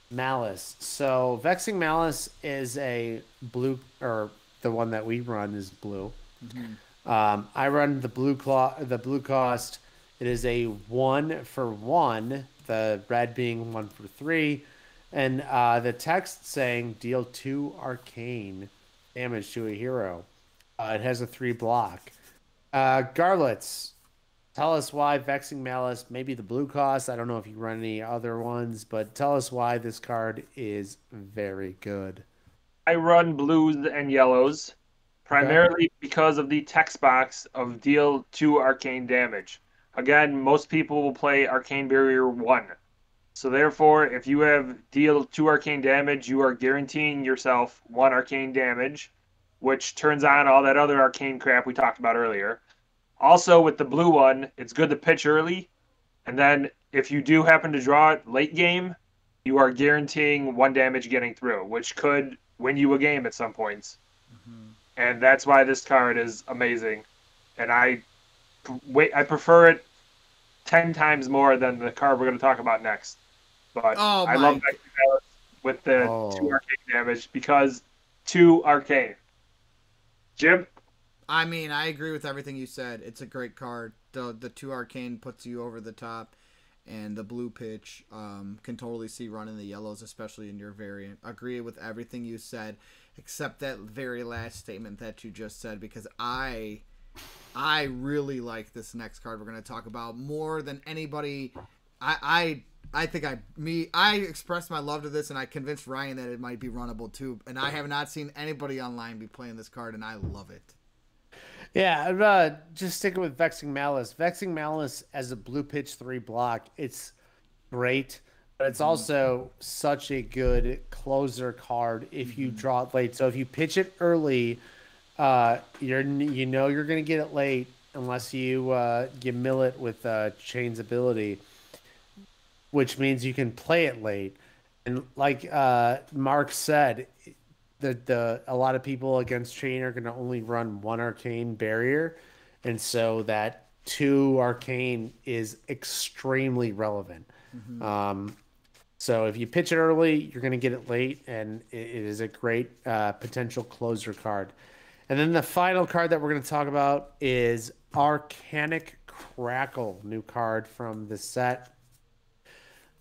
Malice. So Vexing Malice is a blue, or the one that we run is blue. Mm-hmm. I run the blue cost. It is a 1-for-1, the red being 1-for-3, and the text saying deal 2 arcane damage to a hero. It has a 3 block. Garlets, tell us why Vexing Malice, maybe the blue cost. I don't know if you run any other ones, but tell us why this card is very good. I run blues and yellows, primarily because of the text box of deal 2 arcane damage. Again, most people will play Arcane Barrier 1. So therefore, if you have deal 2 arcane damage, you are guaranteeing yourself 1 arcane damage, which turns on all that other arcane crap we talked about earlier. Also, with the blue one, it's good to pitch early, and then if you do happen to draw it late game, you are guaranteeing 1 damage getting through, which could win you a game at some points. Mm-hmm. And that's why this card is amazing. And I prefer it 10 times more than the card we're going to talk about next. But I love Vexing Malice with the 2 arcane damage because 2 arcane. Jim? I mean, I agree with everything you said. It's a great card. The 2 arcane puts you over the top, and the blue pitch can totally see running the yellows, especially in your variant. Agree with everything you said, except that very last statement that you just said, because I really like this next card we're going to talk about more than anybody. I think I expressed my love to this, and I convinced Ryan that it might be runnable too. And I have not seen anybody online be playing this card, and I love it. Yeah, just sticking with Vexing Malice. Vexing Malice as a blue pitch 3 block, it's great, but it's also such a good closer card if you draw it late. So if you pitch it early, you're going to get it late unless you mill it with Chane's ability, which means you can play it late. And like Mark said, a lot of people against Chane are going to only run 1 arcane barrier, and so that 2 arcane is extremely relevant. So if you pitch it early, you're going to get it late, and it is a great potential closer card. And then the final card that we're going to talk about is Archanic Crackle, new card from the set.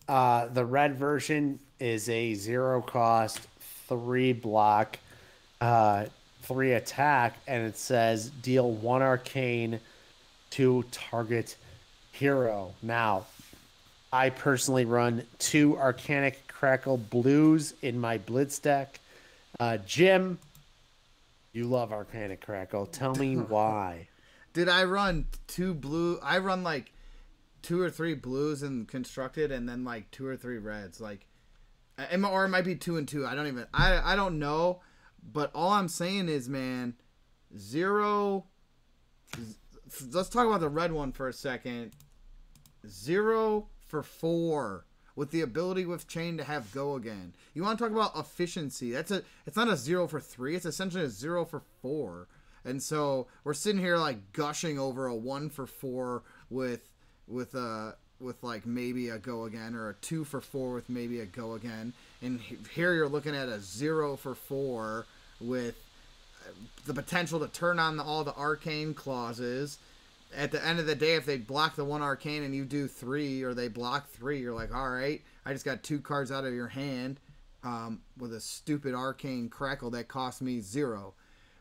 The red version is a 0 cost, 3 block, 3 attack, and it says deal 1 arcane to target hero. Now, I personally run 2 Archanic Crackle blues in my Blitz deck. Jim, you love Archanic Crackle. Tell me why. Did I run 2 blue? I run like 2 or 3 blues in constructed, and then like 2 or 3 reds. Like, or it might be 2 and 2. I don't know. But all I'm saying is, man, 0. Let's talk about the red one for a second. 0 for 4 with the ability with Chane to have go again. You want to talk about efficiency? It's not a 0 for 3. It's essentially a 0 for 4. And so we're sitting here like gushing over a 1 for 4 with like maybe a go again, or a 2 for 4 with maybe a go again. And here you're looking at a 0 for 4 with the potential to turn on all the arcane clauses. At the end of the day, if they block the 1 arcane and you do 3, or they block 3, you're like, all right, I just got 2 cards out of your hand with a stupid Arcane Crackle that cost me 0.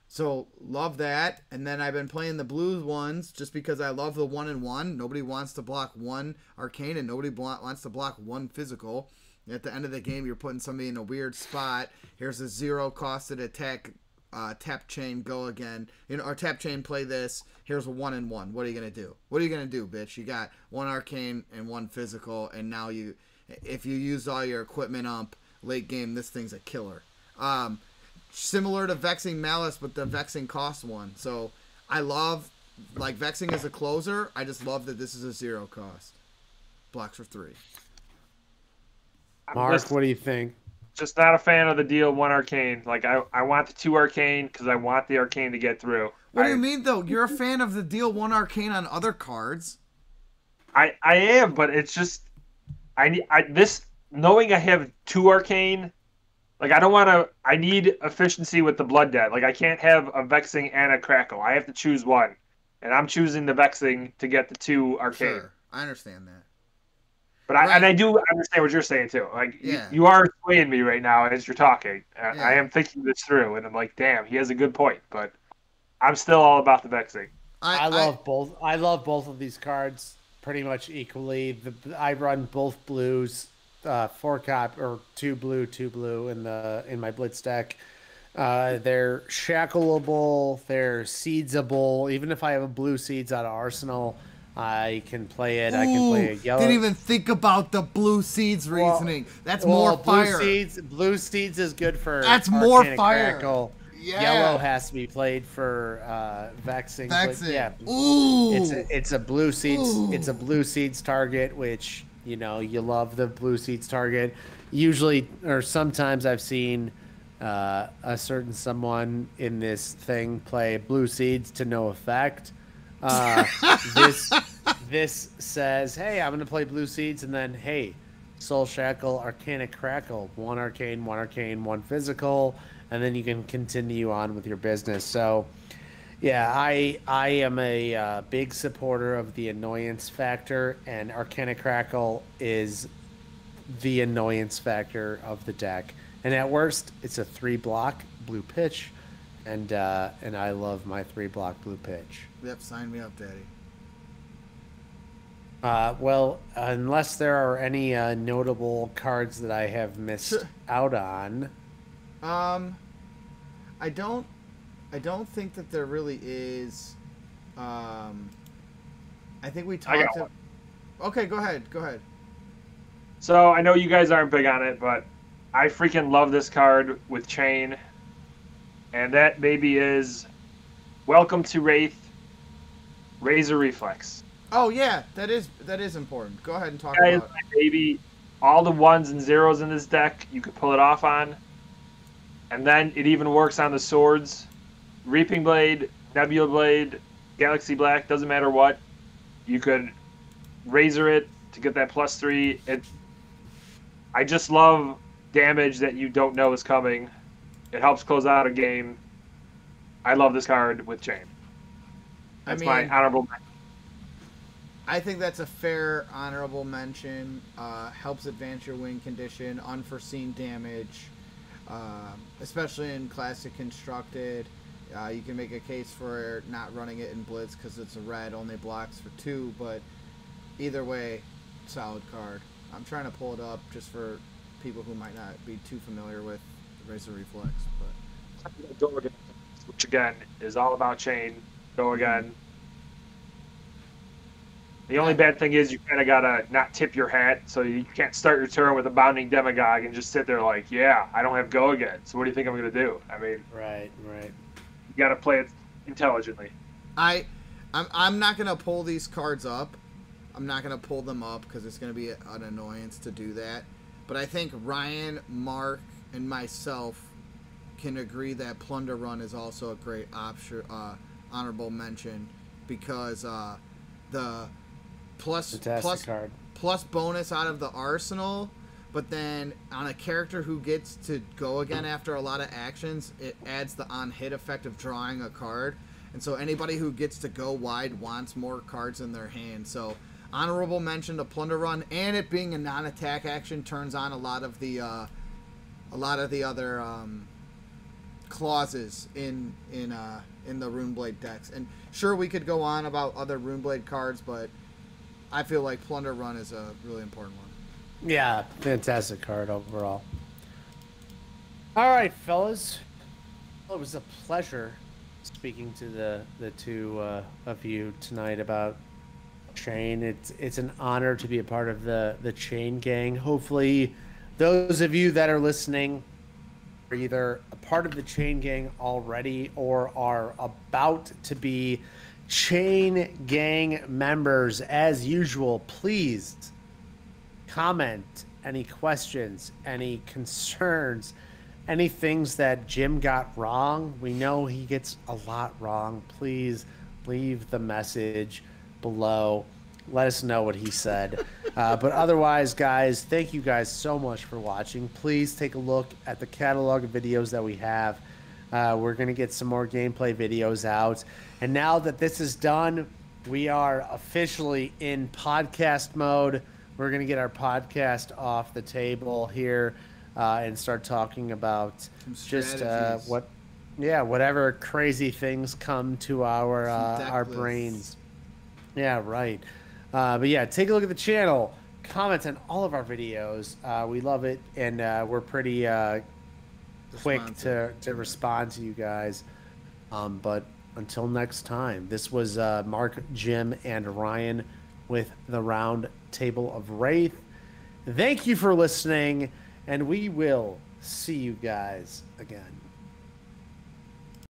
So love that. And then I've been playing the blue ones just because I love the 1 and 1. Nobody wants to block 1 arcane, and nobody wants to block 1 physical. At the end of the game, you're putting somebody in a weird spot. Here's a 0 costed attack. Tap Chane, go again. Or tap Chane, play this. Here's a 1 and 1. What are you gonna do? What are you gonna do, bitch? You got 1 arcane and 1 physical, and now if you use all your equipment late game, this thing's a killer. Similar to Vexing Malice, but the Vexing cost one. So I love, like, Vexing as a closer. I just love that this is a 0 cost. Blocks for 3. Mark, what do you think? Just not a fan of the deal 1 arcane. Like, I want the 2 arcane because I want the arcane to get through. What do you mean, though? You're a fan of the deal 1 arcane on other cards. I am, but it's just this knowing I have 2 arcane. Like, I need efficiency with the blood debt. Like, I can't have a Vexing and a Crackle. I have to choose one. and I'm choosing the Vexing to get the 2 Arcane. Sure, I understand that. But I do understand what you're saying too. Like Yeah. you are swaying me right now as you're talking. Yeah. I am thinking this through, and I'm like, damn, he has a good point. But I'm still all about the Vexing. I love both. I love both of these cards pretty much equally. I run both blues, 4-cop or 2 blue in my blitz deck. They're shackleable. They're seedsable. Even if I have a blue seeds out of Arsenal, I can play it. I can play a yellow. Didn't even think about the blue seeds reasoning. That's more fire. Blue seeds is good for. That's more Archanic fire. Crackle. Yeah. Yellow has to be played for Vexing. Vexing. Yeah. Ooh. It's a blue seeds. Ooh. It's a blue seeds target, which you love the blue seeds target. Usually, or sometimes I've seen a certain someone in this thing play blue seeds to no effect. This says, hey, I'm going to play blue seeds, and then, hey, Soul Shackle, Archanic Crackle, 1 arcane, 1 physical, and then you can continue on with your business. So, yeah, I am a big supporter of the annoyance factor, and Archanic Crackle is the annoyance factor of the deck. And at worst, it's a 3-block blue pitch, and I love my 3-block blue pitch. Yep, sign me up, Daddy. Well, unless there are any notable cards that I have missed out on. I don't think that there really is. I think we talked. Okay, go ahead. So I know you guys aren't big on it, but I freaking love this card with Chane, and that maybe is Welcome to Wraith, Razor Reflex. Oh yeah, that is important. Go ahead and talk about it. Baby, all the 1s and 0s in this deck, you could pull it off on. And then it even works on the swords. Reaping Blade, Nebula Blade, Galaxy Black, doesn't matter what. You could Razor it to get that +3. I just love damage that you don't know is coming. It helps close out a game. I love this card with Chane. That's my honorable mention. I think that's a fair honorable mention. Helps advance your win condition, unforeseen damage, especially in Classic Constructed. You can make a case for not running it in Blitz because it's a red, only blocks for 2, but either way, solid card. I'm trying to pull it up just for people who might not be too familiar with Razor Reflex. But Go Again, which again is all about Chane. Go Again. The only bad thing is you kind of got to not tip your hat, so you can't start your turn with a bounding Demagon and just sit there like, yeah, I don't have Go Again, so what do you think I'm going to do? I mean, Right. You got to play it intelligently. I'm not going to pull these cards up. I'm not going to pull them up because it's going to be an annoyance to do that. But I think Ryan, Mark, and myself can agree that Plunder Run is also a great option, honorable mention, because the plus bonus out of the arsenal, but then on a character who gets to go again after a lot of actions, it adds the on-hit effect of drawing a card. And so anybody who gets to go wide wants more cards in their hand. So honorable mention to Plunder Run, and it being a non-attack action turns on a lot of the other clauses in the Runeblade decks. And sure, we could go on about other Runeblade cards, but I feel like Plunder Run is a really important one. Yeah, fantastic card overall. All right, fellas. Well, it was a pleasure speaking to the two of you tonight about Chane. It's an honor to be a part of the Chane gang. Hopefully, those of you that are listening are either a part of the Chane gang already or are about to be Chane gang members. As usual, please comment any questions, any concerns, any things that Jim got wrong. We know he gets a lot wrong. Please leave the message below. Let us know what he said. But otherwise, guys, thank you guys so much for watching. Please take a look at the catalog of videos that we have. We're going to get some more gameplay videos out. And now that this is done, we are officially in podcast mode. We're going to get our podcast off the table here and start talking about just whatever crazy things come to our brains. Yeah, right. But yeah, take a look at the channel. Comment on all of our videos. We love it, and we're pretty quick to respond to you guys. But until next time, this was Mark, Jim, and Ryan with the Round Table of Wraith. Thank you for listening, and we will see you guys again.